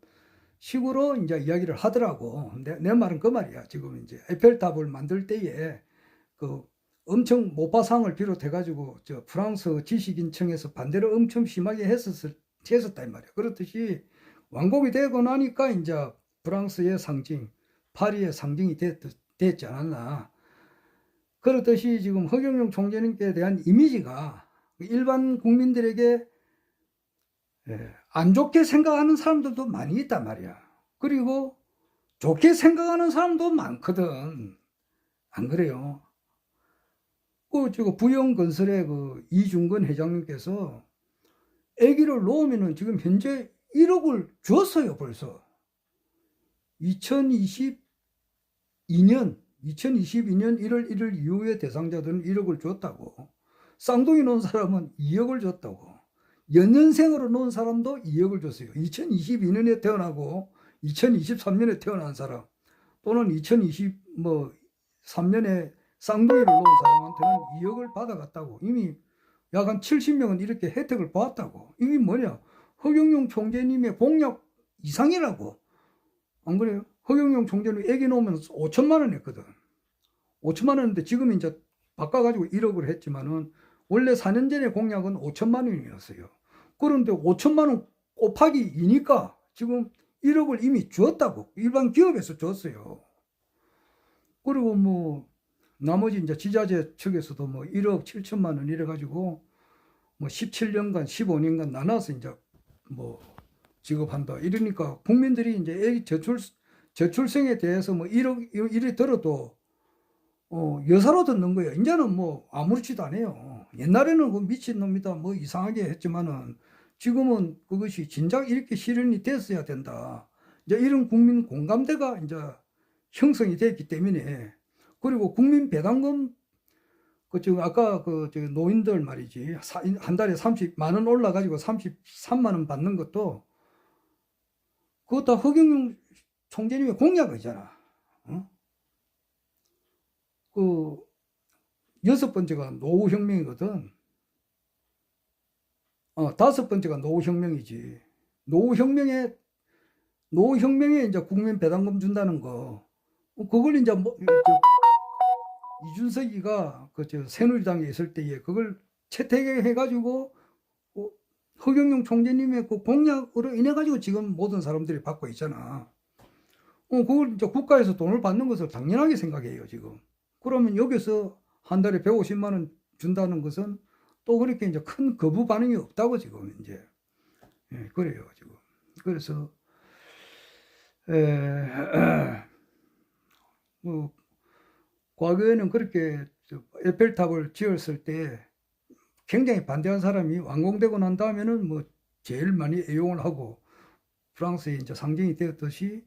식으로 이제 이야기를 하더라고. 내 말은 그 말이야. 지금 이제 에펠탑을 만들 때에 그 엄청 모파상을 비롯해가지고 저 프랑스 지식인청에서 반대를 엄청 심하게 했었다 이 말이야. 그렇듯이 완공이 되고 나니까 이제 프랑스의 상징, 파리의 상징이 됐지 않았나. 그렇듯이 지금 허경영 총재님께 대한 이미지가 일반 국민들에게 안 좋게 생각하는 사람들도 많이 있단 말이야. 그리고 좋게 생각하는 사람도 많거든. 안 그래요? 저 부영건설의 그 이중근 회장님께서 아기를 놓으면은 지금 현재 1억을 줬어요, 벌써. 2022년 1월 1일 이후에 대상자들은 1억을 줬다고. 쌍둥이 놓은 사람은 2억을 줬다고. 연년생으로 놓은 사람도 2억을 줬어요. 2022년에 태어나고 2023년에 태어난 사람 또는 2023년에 쌍둥이를 놓은 사람한테는 2억을 받아갔다고. 이미 약 한 70명은 이렇게 혜택을 받았다고. 이게 뭐냐? 허경영 총재님의 공약 이상이라고. 안 그래요? 허경영 총재는 애기 놓으면 5천만 원 했거든. 5천만 원인데 지금 이제 바꿔가지고 1억을 했지만은 원래 4년 전에 공약은 5천만 원이었어요. 그런데 5천만 원 곱하기 2니까 지금 1억을 이미 주었다고. 일반 기업에서 줬어요. 그리고 뭐 나머지 이제 지자체 측에서도 뭐 1억 7천만 원 이래가지고 뭐 17년간 15년간 나눠서 이제 뭐 지급한다. 이러니까 국민들이 이제 애기 저출생에 대해서 뭐 1억 이래 들어도 여사로 듣는 거예요. 이제는 뭐 아무렇지도 않아요. 옛날에는 그 미친놈이다 뭐 이상하게 했지만은 지금은 그것이 진작 이렇게 실현이 됐어야 된다. 이제 이런 국민 공감대가 이제 형성이 됐기 때문에. 그리고 국민 배당금 지금 아까 저 노인들 말이지 한 달에 30만 원 올라가지고 33만 원 받는 것도 그것 다 허경영 총재님의 공약이잖아. 그 여섯 번째가 노후혁명이거든. 다섯 번째가 노후혁명이지. 노후혁명에 이제 국민 배당금 준다는 거. 그걸 이제 이준석이가 새누리당에 있을 때에 그걸 채택해가지고 허경영 총재님의 그 공약으로 인해가지고 지금 모든 사람들이 받고 있잖아. 그걸 이제 국가에서 돈을 받는 것을 당연하게 생각해요, 지금. 그러면 여기서 한 달에 150만 원 준다는 것은 또 그렇게 이제 큰 거부 반응이 없다고 지금 이제. 그래요, 지금. 그래서, 뭐, 과거에는 그렇게 에펠탑을 지었을 때 굉장히 반대한 사람이 완공되고 난 다음에는 뭐 제일 많이 애용을 하고 프랑스에 이제 상징이 되었듯이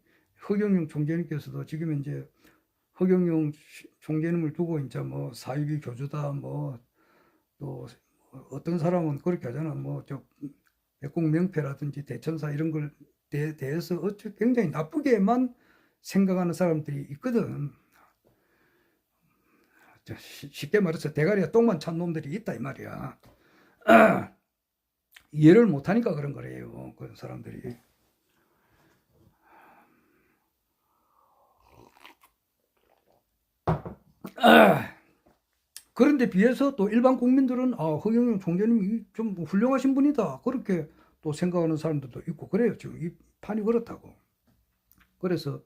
허경영 총재님께서도 지금 이제 허경영 총재님을 두고 이제 뭐 사이비 교주다 뭐 또 어떤 사람은 그렇게 하잖아. 뭐 저 백곡 명패라든지 대천사 이런 걸 대해서 굉장히 나쁘게만 생각하는 사람들이 있거든. 쉽게 말해서 대가리에 똥만 찬 놈들이 있다 이 말이야. 이해를 못하니까 그런 거래요. 그런 사람들이. 그런데 비해서 또 일반 국민들은 허경영 총재님이 좀 훌륭하신 분이다 그렇게 또 생각하는 사람들도 있고 그래요. 지금 이 판이 그렇다고. 그래서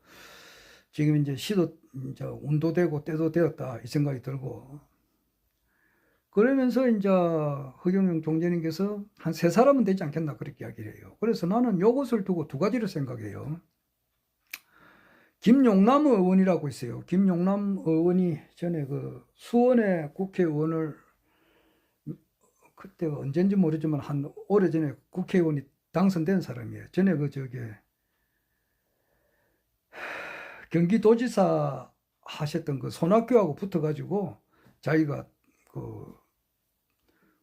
지금 이제 시도 이제 운도 되고 때도 되었다 이 생각이 들고, 그러면서 이제 허경영 총재님께서 한 세 사람은 되지 않겠나 그렇게 이야기를 해요. 그래서 나는 이것을 두고 두 가지를 생각해요. 김용남 의원이라고 있어요. 김용남 의원이 전에 그 수원의 국회의원을, 그때가 언젠지 모르지만 한 오래전에 국회의원이 당선된 사람이에요. 전에 그 저기 경기도지사 하셨던 그 손학규하고 붙어가지고 자기가 그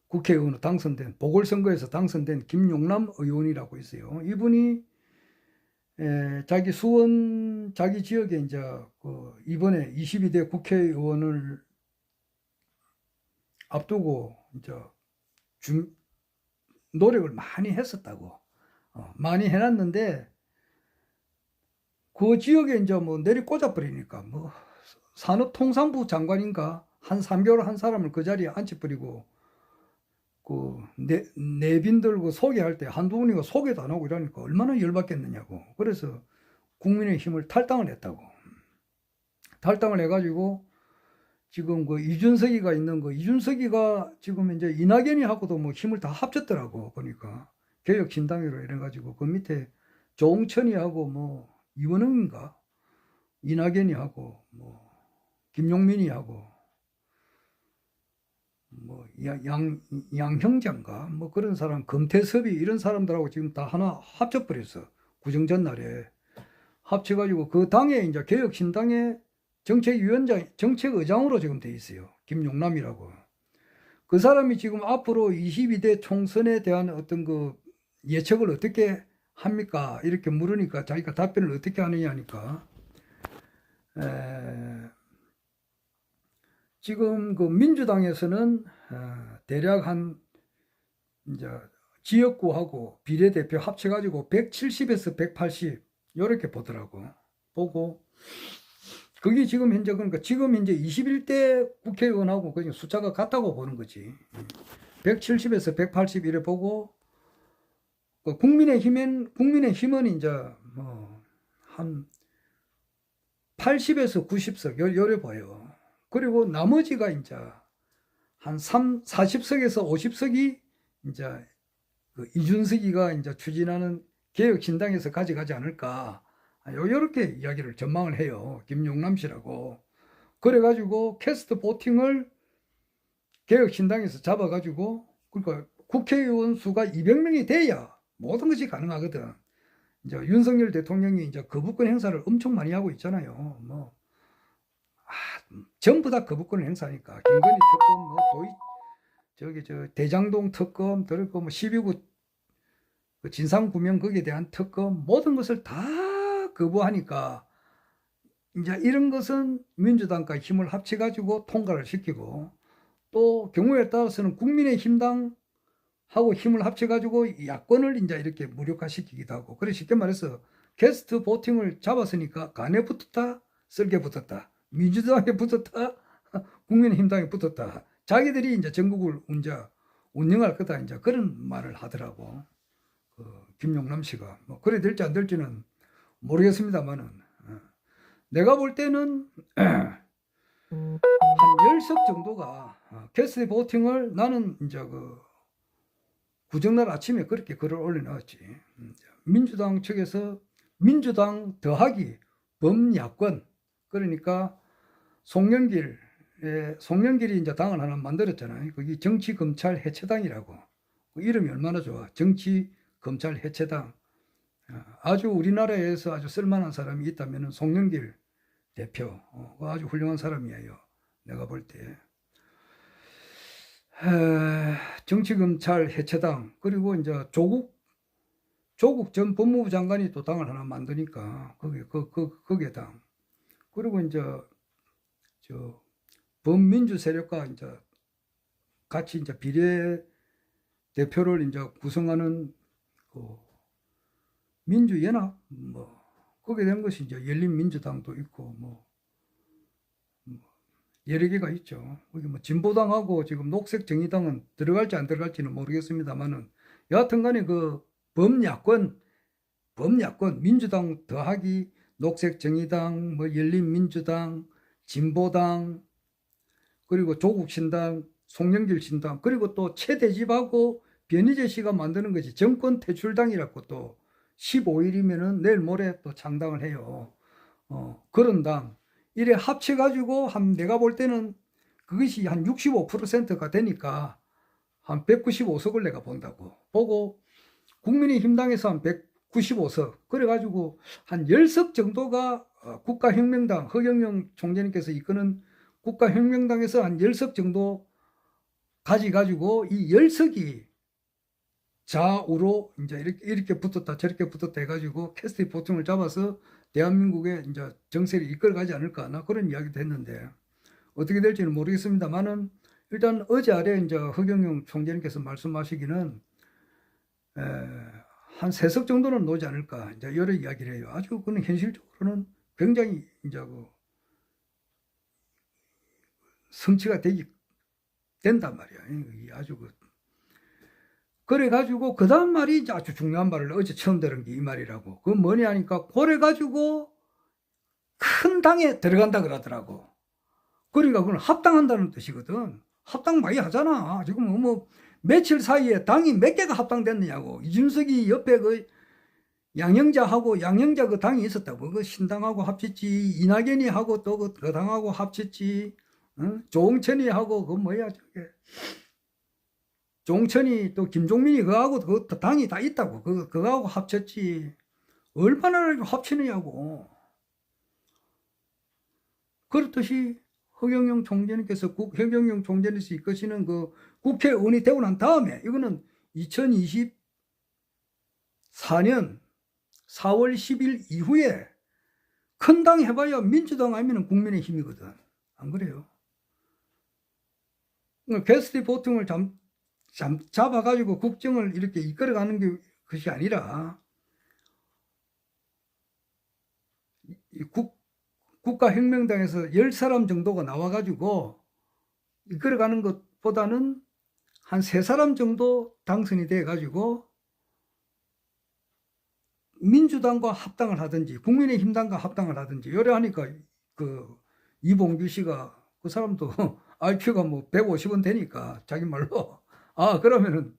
국회의원으로 당선된, 보궐선거에서 당선된 김용남 의원이라고 있어요. 이분이 자기 수원 자기 지역에 이제 그 이번에 22대 국회의원을 앞두고 이제 노력을 많이 했었다고. 많이 해놨는데 그 지역에 이제 뭐 내리꽂아 버리니까 뭐 산업통상부 장관인가 한 3개월 한 사람을 그 자리에 앉혀버리고 그 내빈 들고 소개할 때 한두 분이가 소개도 안 하고 이러니까 얼마나 열받겠느냐고. 그래서 국민의힘을 탈당을 했다고. 탈당을 해가지고 지금 그 이준석이가 있는 거, 이준석이가 지금 이제 이낙연이하고도 뭐 힘을 다 합쳤더라고. 보니까 개혁신당으로 이래가지고 그 밑에 조홍천이하고 뭐 이원흥인가 이낙연이하고 뭐 김용민이하고 뭐 양형장가 뭐 그런 사람, 금태섭이 이런 사람들하고 지금 다 하나 합쳐버렸어. 구정전 날에 합쳐가지고 그 당에 이제 개혁신당의 정책위원장, 정책의장으로 지금 돼 있어요. 김용남이라고. 그 사람이 지금 앞으로 22대 총선에 대한 어떤 그 예측을 어떻게 합니까? 이렇게 물으니까 자기가 답변을 어떻게 하느냐 하니까 지금 그 민주당에서는 대략 한 이제 지역구하고 비례대표 합쳐가지고 170에서 180 이렇게 보더라고. 보고 그게 지금 현재, 그러니까 지금 이제 21대 국회의원하고 그냥 숫자가 같다고 보는 거지. 170에서 180 이래 보고 그 국민의힘은 이제 뭐 한 80에서 90석 요래 보여. 그리고 나머지가 이제 한 40석에서 50석이 이제 그 이준석이가 이제 추진하는 개혁신당에서 가져가지 않을까. 요렇게 이야기를 전망을 해요. 김용남 씨라고. 그래가지고 캐스트 보팅을 개혁신당에서 잡아가지고, 그러니까 국회의원 수가 200명이 돼야 모든 것이 가능하거든. 이제 윤석열 대통령이 이제 거부권 행사를 엄청 많이 하고 있잖아요. 뭐 전부 다 거부권을 행사하니까 김건희 특검, 뭐 저 대장동 특검, 그리고 뭐 12구 그 진상규명 거기에 대한 특검, 모든 것을 다 거부하니까 이제 이런 것은 민주당과 힘을 합쳐가지고 통과를 시키고, 또 경우에 따라서는 국민의힘당 하고 힘을 합쳐가지고 야권을 이제 이렇게 무력화시키기도 하고. 그래 쉽게 말해서 게스트 보팅을 잡았으니까 간에 붙었다, 쓸개 붙었다, 민주당에 붙었다, 국민의힘당에 붙었다. 자기들이 이제 전국을 운영할 거다 이제 그런 말을 하더라고. 그 김용남 씨가 뭐 그래 될지 안 될지는 모르겠습니다만은 내가 볼 때는 한 10석 정도가 게스트 보팅을, 나는 이제 그 구정날 아침에 그렇게 글을 올려놨지. 민주당 측에서 민주당 더하기 범야권, 그러니까 송영길이 이제 당을 하나 만들었잖아요. 거기 정치검찰해체당이라고. 그 이름이 얼마나 좋아. 정치검찰해체당. 아주 우리나라에서 아주 쓸만한 사람이 있다면 송영길 대표. 아주 훌륭한 사람이에요. 내가 볼 때. 정치검찰해체당, 그리고 이제 조국 전 법무부 장관이 또 당을 하나 만드니까 거기에 당. 그리고 이제 저 범민주 세력과 이제 같이 이제 비례 대표를 이제 구성하는 그 민주연합, 뭐 거기에 된 것이 이제 열린민주당도 있고 뭐 여러 개가 있죠. 거기 뭐 진보당하고 지금 녹색정의당은 들어갈지 안 들어갈지는 모르겠습니다만은 여하튼 간에 그 범야권 민주당 더하기 녹색정의당 뭐 열린민주당 진보당 그리고 조국신당 송영길 신당 그리고 또 최대집하고 변희재 씨가 만드는 것이 정권퇴출당이라고 또 15일이면은 내일 모레 또 창당을 해요. 그런 당 이래 합쳐가지고 내가 볼 때는 그것이 한 65%가 되니까 한 195석을 내가 본다고 보고 국민의힘당에서 한 195석 그래가지고 한 10석 정도가 국가혁명당 허경영 총재님께서 이끄는 국가혁명당에서 한 10석 정도 가지가지고 이 10석이 좌우로 이제 이렇게 붙었다 저렇게 붙었다 해가지고 캐스트 보통을 잡아서 대한민국의 이제 정세를 이끌어가지 않을까 나 그런 이야기도 했는데 어떻게 될지는 모르겠습니다만은 일단 어제 아래 이제 허경영 총재님께서 말씀하시기는 한 3석 정도는 놓지 않을까 이제 여러 이야기를 해요. 아주 그는 현실적으로는 굉장히 이제 그 성취가 된단 말이야. 아주 그래가지고 그 다음 말이 이제 아주 중요한 말을 어제 처음 들은 게 이 말이라고. 그건 뭐냐 하니까 그래가지고 큰 당에 들어간다 그러더라고. 그러니까 그건 합당한다는 뜻이거든. 합당 많이 하잖아. 지금 뭐 며칠 사이에 당이 몇 개가 합당됐느냐고. 이준석이 옆에 그 양영자 그 당이 있었다고. 그 신당하고 합쳤지. 이낙연이 하고 또 그 당하고 합쳤지. 조홍천이 하고 그 뭐야 저게. 종천이 또 김종민이 그거하고 그 당이 다 있다고. 그거하고 합쳤지. 얼마나 합치느냐고. 그렇듯이 허경영 총재님께서 허경영 총재님께서 이끄시는 그 국회의원이 되고 난 다음에 이거는 2024년 4월 10일 이후에 큰 당 해봐야 민주당 아니면 국민의힘이거든. 안 그래요? 게스트 보통을 잡아가지고 국정을 이렇게 이끌어가는 게 것이 아니라 국가혁명당에서 10사람 정도가 나와가지고 이끌어가는 것보다는 한 3사람 정도 당선이 돼가지고 민주당과 합당을 하든지 국민의힘당과 합당을 하든지 요래 하니까 그 이봉규 씨가 그 사람도 IQ가 뭐 150은 되니까 자기 말로 그러면은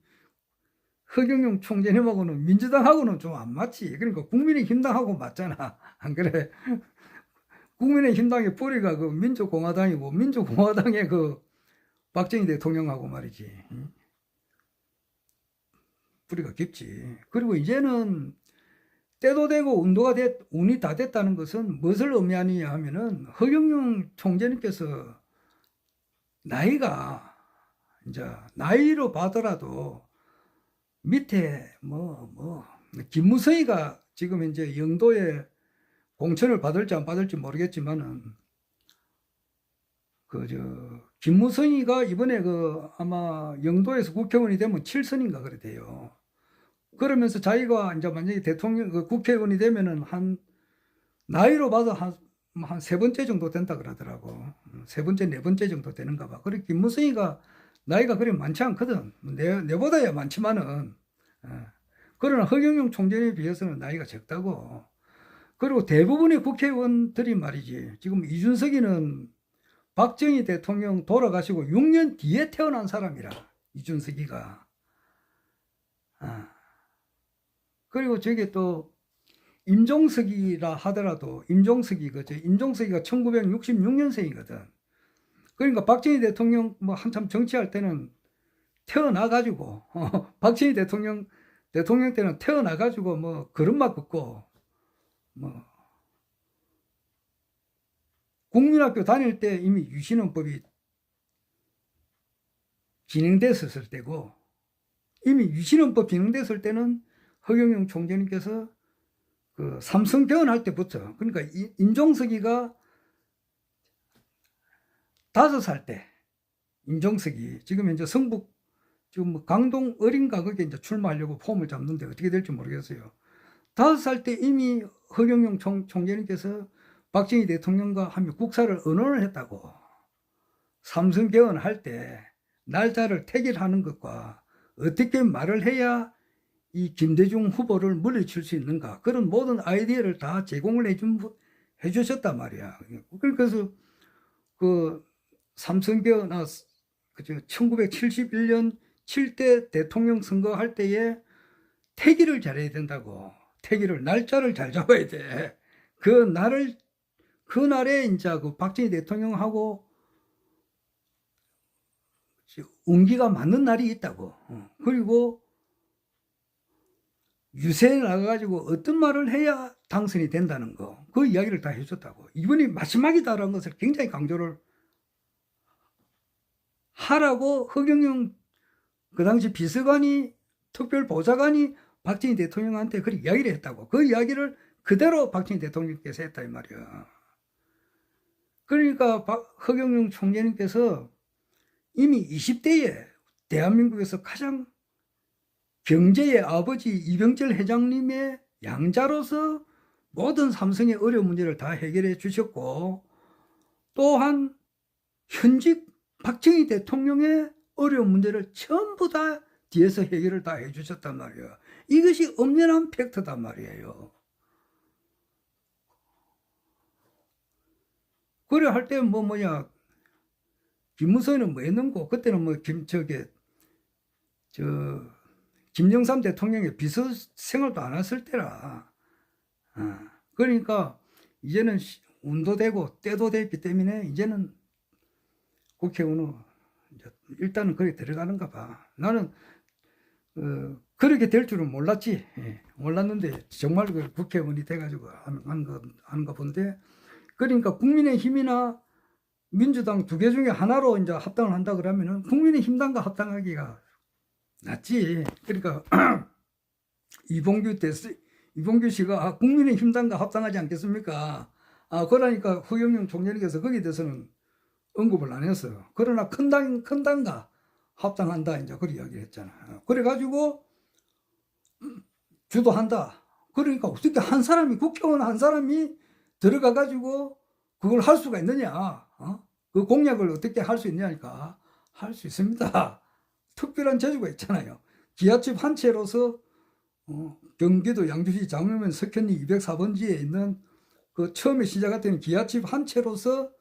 허경영 총재님하고는 민주당하고는 좀 안 맞지. 그러니까 국민의힘당하고 맞잖아. 안 그래? 국민의힘당의 뿌리가 그 민주공화당이고 민주공화당의 그 박정희 대통령하고 말이지. 뿌리가 깊지. 그리고 이제는 때도 되고 운이 다 됐다는 것은 무엇을 의미하느냐 하면은 허경영 총재님께서 나이가 이제 나이로 봐더라도 밑에 김무성이가 지금 이제 영도에 공천을 받을지 안 받을지 모르겠지만은 김무성이가 이번에 아마 영도에서 국회의원이 되면 7선인가 그래 돼요. 그러면서 자기가 이제 만약에 국회의원이 되면은 나이로 봐서 한 3번째 정도 된다 그러더라고. 3번째, 4번째 정도 되는가 봐. 그래, 김무성이가 나이가 그리 많지 않거든. 내보다야 많지만은. 그러나 허경영 총재에 비해서는 나이가 적다고. 그리고 대부분의 국회의원들이 말이지. 지금 이준석이는 박정희 대통령 돌아가시고 6년 뒤에 태어난 사람이라. 이준석이가. 그리고 저게 또 임종석이라 하더라도 임종석이가 1966년생이거든. 그러니까 박정희 대통령 한참 정치할 때는 태어나가지고 박정희 대통령 때는 태어나가지고 걸음마 걷고 국민학교 다닐 때 이미 유신헌법이 진행됐었을 때고 이미 유신헌법 진행됐을 때는 허경영 총재님께서 그 삼성 개헌할 때부터 그러니까 임종석이가 5살 때 임종석이 지금 이제 성북 지금 강동 어린가 거기에 이제 출마하려고 폼을 잡는데 어떻게 될지 모르겠어요. 5살 때 이미 허경영 총재님께서 박정희 대통령과 하며 국사를 언론을 했다고. 삼성 개헌할 때 날짜를 택일하는 것과 어떻게 말을 해야 이 김대중 후보를 물리칠 수 있는가, 그런 모든 아이디어를 다 제공을 해주셨단 말이야. 그래서 그 삼성 개헌, 1971년 7대 대통령 선거할 때에 태기를 잘해야 된다고. 태기를, 날짜를 잘 잡아야 돼. 그날에 이제 그 박정희 대통령하고 운기가 맞는 날이 있다고. 그리고 유세에 나가가지고 어떤 말을 해야 당선이 된다는 거, 그 이야기를 다 해줬다고. 이번이 마지막이다라는 것을 굉장히 강조를 하라고 허경영 그 당시 비서관이, 특별보좌관이 박정희 대통령한테 그 이야기를 했다고. 그 이야기를 그대로 박정희 대통령께서 했다 이 말이야. 그러니까 허경영 총재님께서 이미 20대에 대한민국에서 가장 경제의 아버지 이병철 회장님의 양자로서 모든 삼성의 어려운 문제를 다 해결해 주셨고, 또한 현직 박정희 대통령의 어려운 문제를 전부 다 뒤에서 해결을 다 해주셨단 말이에요. 이것이 엄연한 팩트단 말이에요. 그래 할 때 김무성은 뭐 했는고, 그때는 김영삼 대통령의 비서 생활도 안 했을 때라. 그러니까 이제는 운도 되고 때도 됐기 때문에 이제는 국회의원은 일단은 거기 들어가는가 봐. 나는 그렇게 될 줄은 몰랐지. 몰랐는데 정말 그 국회의원이 돼가지고 하는가 본데, 그러니까 국민의힘이나 민주당 두 개 중에 하나로 이제 합당을 한다 그러면은 국민의힘당과 합당하기가 낫지. 그러니까 이봉규 씨가 국민의힘당과 합당하지 않겠습니까? 그러니까 허경영 총재님께서 거기에 대해서는 언급을 안 했어요. 그러나 큰 당과 합당한다 이제 그런 이야기를 했잖아. 그래가지고 주도한다. 그러니까 어떻게 국회의원 한 사람이 들어가가지고 그걸 할 수가 있느냐? 그 공약을 어떻게 할 수 있냐니까. 할 수 있습니다. 특별한 재주가 있잖아요. 기아집 한 채로서 경기도 양주시 장흥면 석현리 204번지에 있는 그 처음에 시작했던 기아집 한 채로서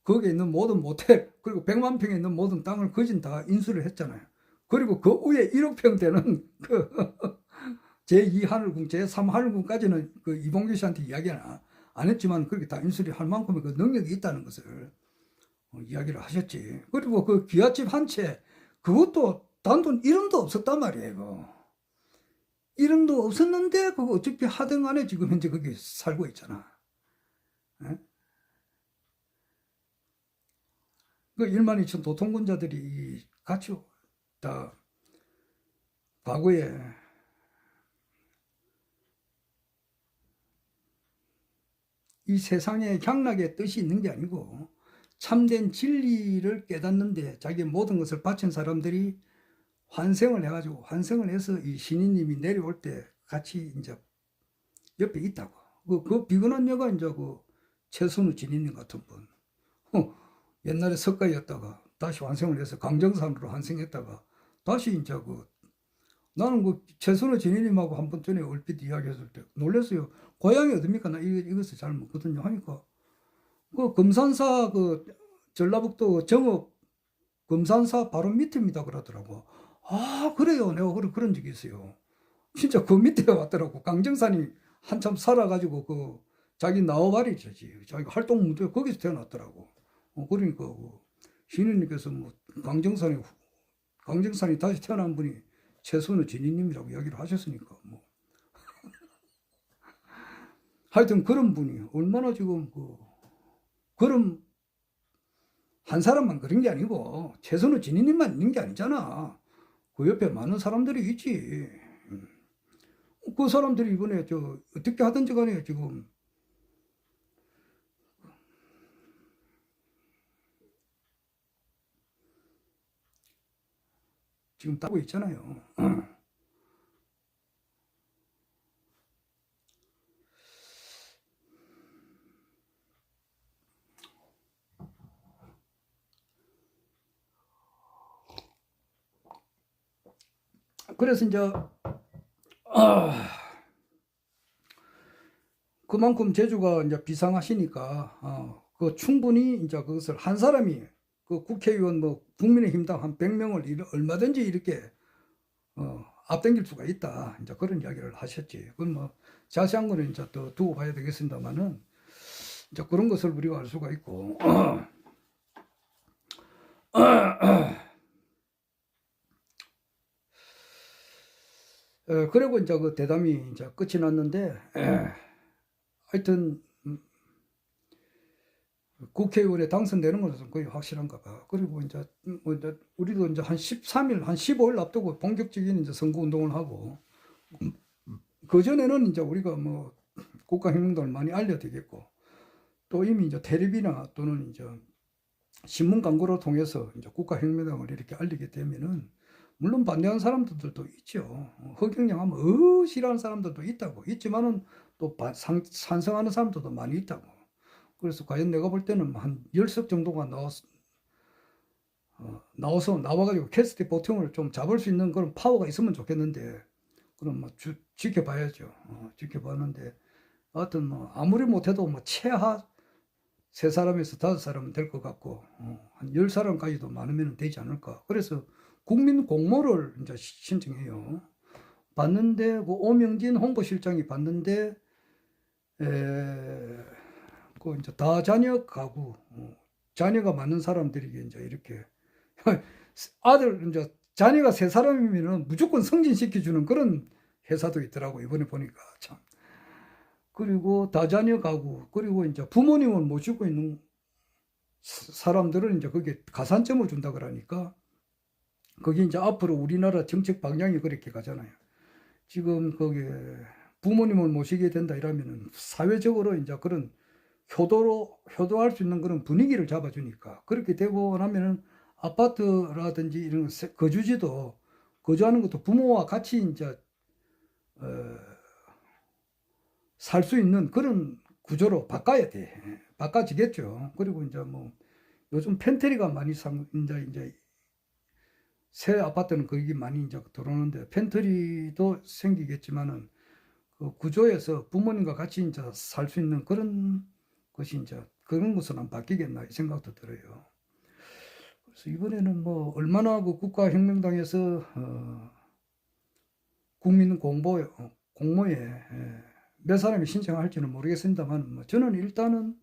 거기에 있는 모든 모텔, 그리고 100만 평에 있는 모든 땅을 거진 다 인수를 했잖아요. 그리고 그 위에 1억 평 되는 그 제2하늘궁, 제3하늘궁까지는 그 이봉규 씨한테 이야기는 안 했지만 그렇게 다 인수를 할 만큼의 그 능력이 있다는 것을 이야기를 하셨지. 그리고 그 기아집 한 채, 그것도 단돈 1원도 없었단 말이에요. 1원도 없었는데 그거 어차피 하등 안에 지금 현재 거기 살고 있잖아. 에? 그 1만 2천 도통권자들이 같이 다 과거에 이 세상에 향락의 뜻이 있는 게 아니고 참된 진리를 깨닫는데 자기 모든 것을 바친 사람들이 환생을 해가지고, 환생을 해서 이 신인님이 내려올 때 같이 이제 옆에 있다고. 그 비근한 여가 이제 그 최선우 진인님 같은 분. 옛날에 석가였다가 다시 환생을 해서 강정산으로 환생했다가 다시 이제 나는 최선우 진인님하고 한 번 전에 얼핏 이야기했을 때 놀랐어요. 고향이 어딥니까? 나 이것을 잘 모르거든요. 하니까 금산사 전라북도 정읍 금산사 바로 밑입니다 그러더라고. 그래요. 내가 그런 적이 있어요. 진짜 그 밑에 왔더라고. 강정산이 한참 살아가지고 자기 나와바리지, 자기 활동 무대 거기서 태어났더라고. 그러니까 신인님께서 강정산이 다시 태어난 분이 최선우 진희님이라고 이야기를 하셨으니까 하여튼 그런 분이 얼마나 지금 그런 한 사람만 그런 게 아니고 최선우 진희님만 있는 게 아니잖아. 그 옆에 많은 사람들이 있지. 그 사람들이 이번에 어떻게 하든지 간에 지금 따고 있잖아요. 그래서 이제 아, 그만큼 제주가 이제 비상하시니까 그 충분히 이제 그것을 한 사람이 그 국회의원 뭐 국민의힘당 한 100명을 얼마든지 이렇게 앞당길 수가 있다. 이제 그런 이야기를 하셨지. 그건 뭐 자세한 거는 이제 또 두고 봐야 되겠습니다만은 이제 그런 것을 우리가 알 수가 있고. 그리고 이제 그 대담이 이제 끝이 났는데, 하여튼, 국회의원에 당선되는 것은 거의 확실한가 봐. 그리고 이제, 뭐 이제 우리도 이제 한 13일, 한 15일 앞두고 본격적인 이제 선거운동을 하고, 그전에는 이제 우리가 뭐 국가혁명당을 많이 알려야 되겠고, 또 이미 이제 텔레비나 또는 이제 신문 광고를 통해서 이제 국가혁명당을 이렇게 알리게 되면은, 물론 반대하는 사람들도 있죠. 허경영하면 싫어하는 사람들도 있다고. 있지만은 또 찬성하는 사람들도 많이 있다고. 그래서 과연 내가 볼 때는 한 10석 정도가 나와가지고 캐스트 보팅을 좀 잡을 수 있는 그런 파워가 있으면 좋겠는데, 그럼 뭐 지켜봐야죠. 지켜봤는데, 하여튼 뭐 아무리 못해도 뭐 최하 3사람에서 5사람은 될 것 같고, 한 10사람까지도 많으면 되지 않을까. 그래서 국민 공모를 이제 신청해요. 봤는데, 그 오명진 홍보실장이 봤는데, 그 이제 다자녀 가구, 자녀가 많은 사람들에게 이제 이렇게, 아들, 이제 자녀가 3사람이면은 무조건 승진시켜주는 그런 회사도 있더라고, 이번에 보니까. 참. 그리고 다자녀 가구, 그리고 이제 부모님을 모시고 있는 사람들은 이제 거기에 가산점을 준다 그러니까, 거기 이제 앞으로 우리나라 정책 방향이 그렇게 가잖아요. 지금 거기 부모님을 모시게 된다 이러면은 사회적으로 이제 그런 효도할 수 있는 그런 분위기를 잡아주니까, 그렇게 되고 나면은 아파트라든지 이런 거주지도 거주하는 것도 부모와 같이 이제 살 수 있는 그런 구조로 바꿔야 돼. 바꿔지겠죠. 그리고 이제 뭐 요즘 펜트리가 많이 이제 새 아파트는 거기 많이 이제 들어오는데, 펜트리도 생기겠지만은 그 구조에서 부모님과 같이 이제 살 수 있는 그런 것이 이제 그런 것은 안 바뀌겠나 이 생각도 들어요. 그래서 이번에는 뭐 얼마나 그 국가혁명당에서 국민 공모에 몇 사람이 신청할지는 모르겠습니다만, 뭐 저는 일단은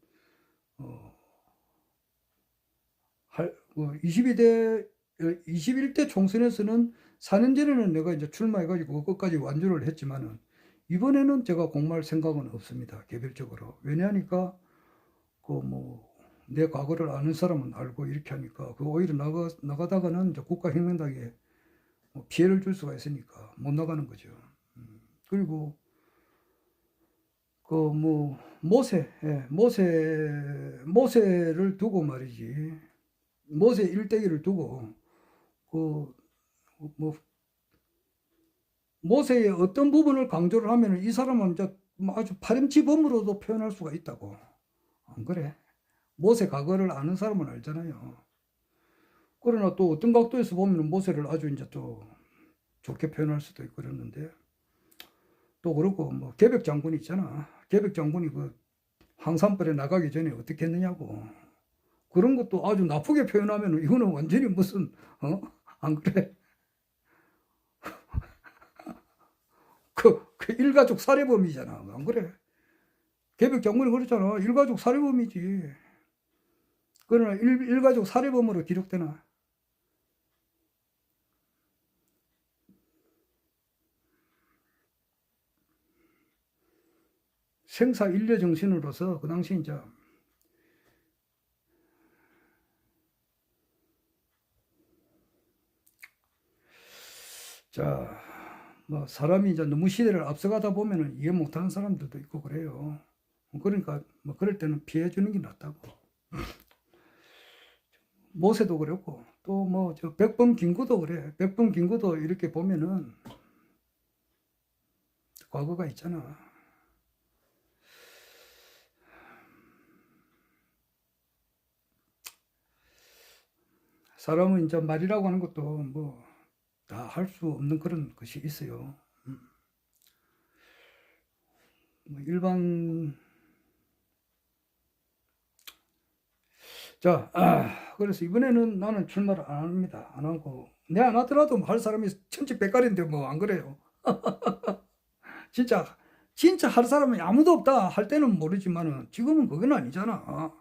21대 총선에서는 4년 전에는 내가 이제 출마해가지고 끝까지 완주를 했지만은, 이번에는 제가 공모할 생각은 없습니다. 개별적으로. 왜냐하니까 그 뭐 내 과거를 아는 사람은 알고 이렇게 하니까, 그 오히려 나가다가는 이제 국가혁명당에 뭐 피해를 줄 수가 있으니까 못 나가는 거죠. 그리고 그 뭐 모세를 두고 말이지. 모세 일대기를 두고 그 뭐 모세의 어떤 부분을 강조를 하면은 이 사람은 이제 아주 파렴치범으로도 표현할 수가 있다고. 안 그래? 모세 과거를 아는 사람은 알잖아요. 그러나 또 어떤 각도에서 보면 모세를 아주 이제 또 좋게 표현할 수도 있고 그랬는데, 또 그렇고 뭐 계백 장군이 있잖아. 계백 장군이 그 항산벌에 나가기 전에 어떻게 했느냐고. 그런 것도 아주 나쁘게 표현하면 이거는 완전히 무슨 안 그래? 그 일가족 살해범이잖아. 안 그래? 계백 장군이 그랬잖아. 일가족 살해범이지. 그러나 일가족 살해범으로 기록되나? 생사 인류 정신으로서 그 당시 이제 자, 뭐 사람이 이제 너무 시대를 앞서가다 보면은 이해 못하는 사람들도 있고 그래요. 그러니까 뭐 그럴 때는 피해 주는 게 낫다고. 모세도 그랬고, 또 뭐 저 백범 김구도 그래. 백범 김구도 이렇게 보면은 과거가 있잖아. 사람은 이제 말이라고 하는 것도 뭐 다 할 수 없는 그런 것이 있어요. 뭐 일반 자, 그래서 이번에는 나는 출마를 안 합니다. 안 하고 내 안 하더라도 뭐 할 사람이 천지백갈인데 뭐 안 그래요. 진짜 진짜 할 사람이 아무도 없다 할 때는 모르지만은 지금은 그건 아니잖아.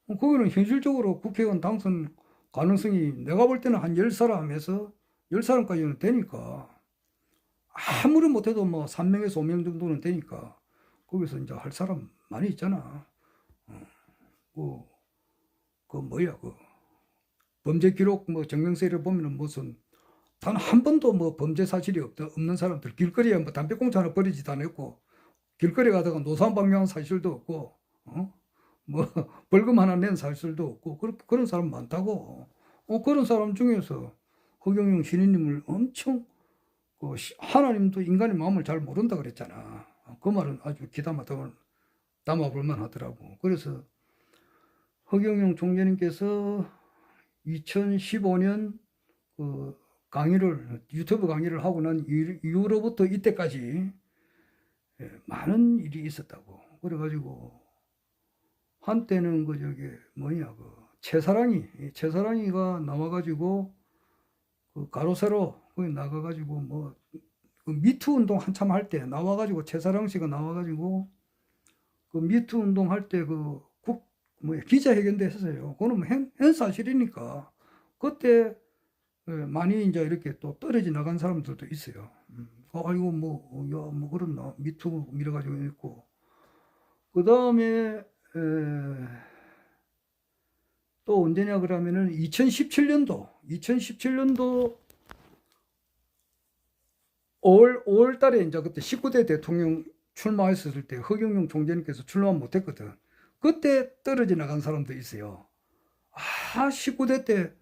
거기는 현실적으로 국회의원 당선 가능성이 내가 볼 때는 한 10사람에서 10사람까지는 되니까 아무리 못해도 뭐 3명에서 5명 정도는 되니까 거기서 이제 할 사람 많이 있잖아. 그 뭐야 그 범죄 기록 뭐 정명세를 보면은 무슨 단 한 번도 뭐 범죄 사실이 없는 사람들 길거리에 뭐 담배꽁초 하나 버리지도 않았고 길거리 가다가 노상 방뇨한 사실도 없고 뭐 벌금 하나 낸 사실도 없고 그런 사람 많다고. 그런 사람 중에서 허경영 신인님을 엄청 하나님도 인간의 마음을 잘 모른다 그랬잖아. 그 말은 아주 귀담아 담아볼만 하더라고. 그래서 허경영 총재님께서 2015년 그 유튜브 강의를 하고 난 이후로부터 이때까지 많은 일이 있었다고. 그래가지고 한때는 최사랑이가 나와가지고 그 가로세로 거기 나가가지고 뭐 그 미투 운동 한참 할 때 나와가지고 최사랑 씨가 나와가지고 그 미투 운동 할 때 기자회견도 했어요. 그거는 현 사실이니까 그때 많이 이제 이렇게 또 떨어져 나간 사람들도 있어요. 아이고 뭐 그렇나 미투 밀어가지고 있고 그 다음에 또 언제냐 그러면은 2017년도 5월 달에 이제 그때 19대 대통령 출마했을 때 허경영 총재님께서 출마 못했거든. 그때 떨어져 나간 사람도 있어요. 19대 때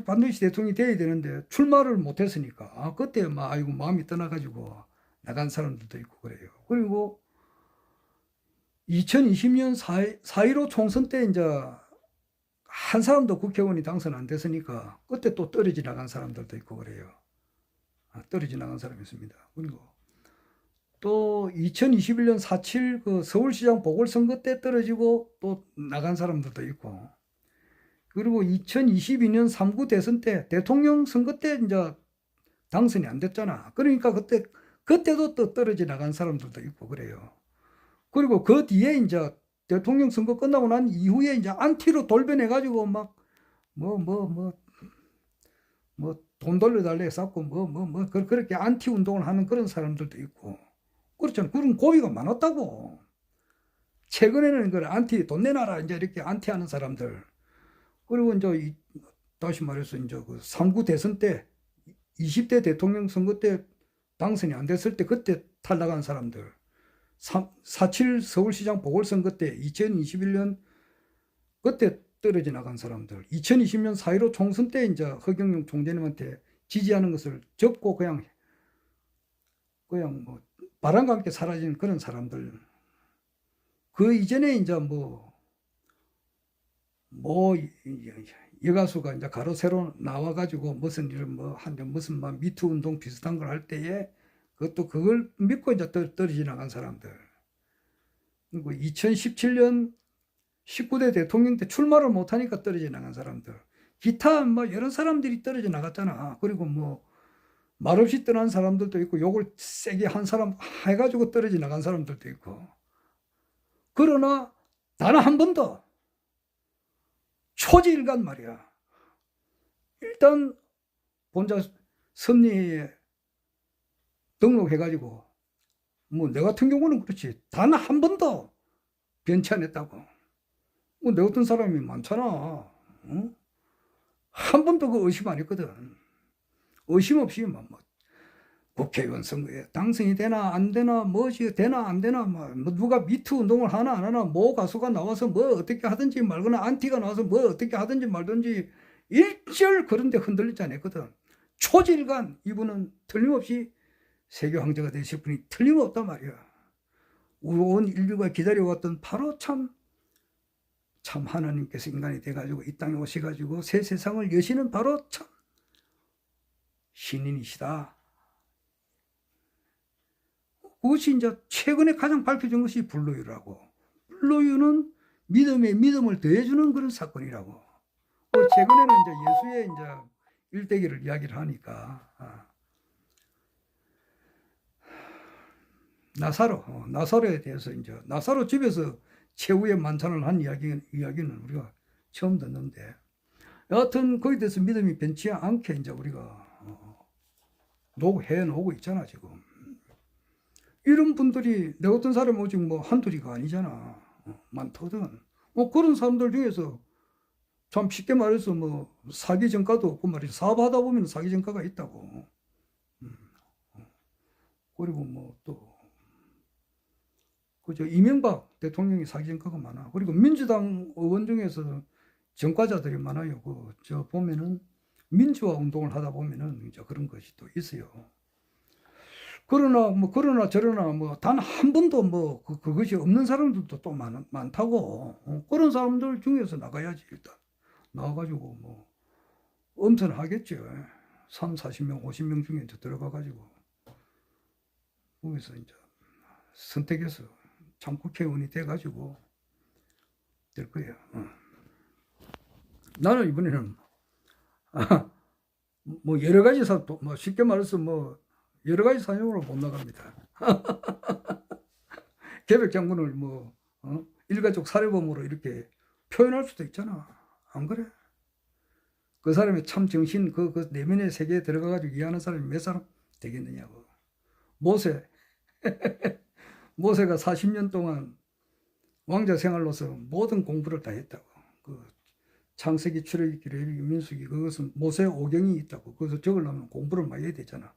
반드시 대통령이 돼야 되는데 출마를 못했으니까 그때 아이고 마음이 떠나가지고 나간 사람들도 있고 그래요. 그리고 2020년 4.15 총선 때 이제 한 사람도 국회의원이 당선 안 됐으니까 그때 또 떨어져 나간 사람들도 있고 그래요. 떨어져 나간 사람이 있습니다. 그리고 또 2021년 4.7 그 서울시장 보궐선거 때 떨어지고 또 나간 사람들도 있고 그리고 2022년 3구 대선 때 대통령 선거 때 이제 당선이 안 됐잖아. 그러니까 그때도 또 떨어져 나간 사람들도 있고 그래요. 그리고 그 뒤에 이제 대통령 선거 끝나고 난 이후에 이제 안티로 돌변해가지고 돈 돌려달래 쌓고 그렇게 안티 운동을 하는 그런 사람들도 있고 그렇잖아. 그런 고비가 많았다고. 최근에는 돈 내놔라 이제 이렇게 안티하는 사람들. 그리고 이제 다시 말해서 이제 그 3구 대선 때 20대 대통령 선거 때 당선이 안 됐을 때 그때 탈락한 사람들. 4.7 서울시장 보궐선거 때 2021년 그때 떨어져 나간 사람들. 2020년 4.15 총선 때 이제 허경영 총재님한테 지지하는 것을 접고 그냥 뭐 바람과 함께 사라진 그런 사람들. 그 이전에 이제 여가수가 이제 가로세로 나와가지고 무슨 일을 무슨 미투 운동 비슷한 걸 할 때에 그걸 믿고 이제 떨어져 나간 사람들. 그리고 2017년 19대 대통령 때 출마를 못하니까 떨어져 나간 사람들. 기타 여러 사람들이 떨어져 나갔잖아. 그리고 말없이 떠난 사람들도 있고 욕을 세게 한 사람 해가지고 떨어져 나간 사람들도 있고. 그러나 단 한 번도 초지일간 말이야. 일단 본자 선리에 등록해가지고 내 같은 경우는 그렇지. 단 한 번도 변치 안 했다고. 내 같은 사람이 많잖아. 한 번도 그 의심 안 했거든. 의심 없이 국회의원 선거에 당선이 되나 안 되나 뭐지 되나 안 되나 누가 미투 운동을 하나 안 하나 가수가 나와서 어떻게 하든지 말거나 안티가 나와서 어떻게 하든지 말든지 일절 그런데 흔들리지 않았거든. 초질간 이분은 틀림없이 세계 황제가 되실 분이 틀림없단 말이야. 온 인류가 기다려왔던 바로 참 하나님께서 인간이 돼가지고 이 땅에 오셔가지고 새 세상을 여시는 바로 참 신인이시다. 그것이 이제 최근에 가장 밝혀진 것이 불로유라고. 불로유는 믿음에 믿음을 더해주는 그런 사건이라고. 최근에는 이제 예수의 이제 일대기를 이야기를 하니까 나사로에 대해서 이제 나사로 집에서 최후의 만찬을 한 이야기는 우리가 처음 듣는데, 여하튼 거기에 대해서 믿음이 변치 않게 이제 우리가 해 놓고 있잖아 지금. 이런 분들이 내 같은 사람 오직 뭐 한둘이가 아니잖아. 많거든. 그런 사람들 중에서 참 쉽게 말해서 뭐 사기 전과도 없고 말이야. 사업하다 보면 사기 전과가 있다고. 그리고 뭐 또 그저 이명박 대통령이 사기 전과가 많아. 그리고 민주당 의원 중에서 전과자들이 많아요. 저 보면은 민주화 운동을 하다 보면은 이제 그런 것이 또 있어요. 그러나 저러나 뭐 단 한 번도 뭐 그것이 없는 사람들도 또 많다고. 그런 사람들 중에서 나가야지. 일단 나와가지고 뭐 엄선하겠죠. 3, 40명, 50명 중에 이제 들어가가지고 거기서 이제 선택해서 참 국회의원이 돼가지고 될 거예요. 나는 이번에는 뭐 여러 가지 뭐 쉽게 말해서 뭐 여러 가지 사정으로 못 나갑니다. 계백장군을 뭐 일가족 살해범으로 이렇게 표현할 수도 있잖아. 안 그래? 그 사람의 참 정신, 그 내면의 세계에 들어가가지고 이해하는 사람이 몇 사람 되겠느냐고. 모세가 40년 동안 왕자 생활로서 모든 공부를 다 했다고. 창세기, 출애굽기, 레위기, 민수기, 그것은 모세 오경이 있다고. 그래서 적으려면 공부를 많이 해야 되잖아.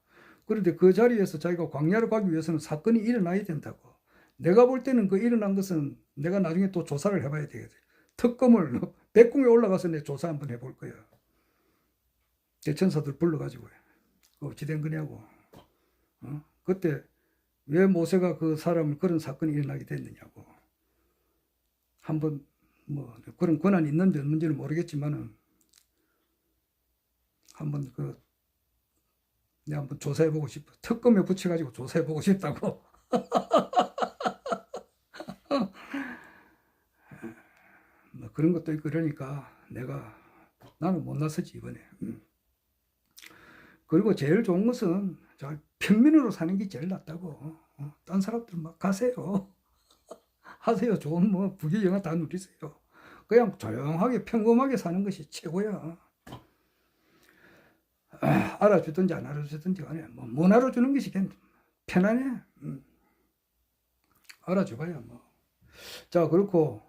그런데 그 자리에서 자기가 광야를 가기 위해서는 사건이 일어나야 된다고. 내가 볼 때는 그 일어난 것은 내가 나중에 또 조사를 해봐야 되겠지. 특검을 백궁에 올라가서 내 조사 한번 해볼 거야. 대천사들 불러가지고 어찌된 거냐고. 그때 왜 모세가 그 사람을 그런 사건이 일어나게 됐느냐고. 한번 뭐 그런 권한이 있는지 없는지는 모르겠지만은 한번 내가 한번 조사해보고 싶어. 특검에 붙여가지고 조사해보고 싶다고. 뭐 그런 것도 있고 그러니까 나는 못 나서지 이번에. 그리고 제일 좋은 것은 평민으로 사는 게 제일 낫다고. 딴 사람들 막 가세요. 하세요. 좋은 뭐 부귀영화 다 누리세요. 그냥 조용하게 평범하게 사는 것이 최고야. 알아주든지 안 알아주든지 간에 못 알아주는 것이 그냥 편안해. 알아줘봐야 뭐. 자, 그렇고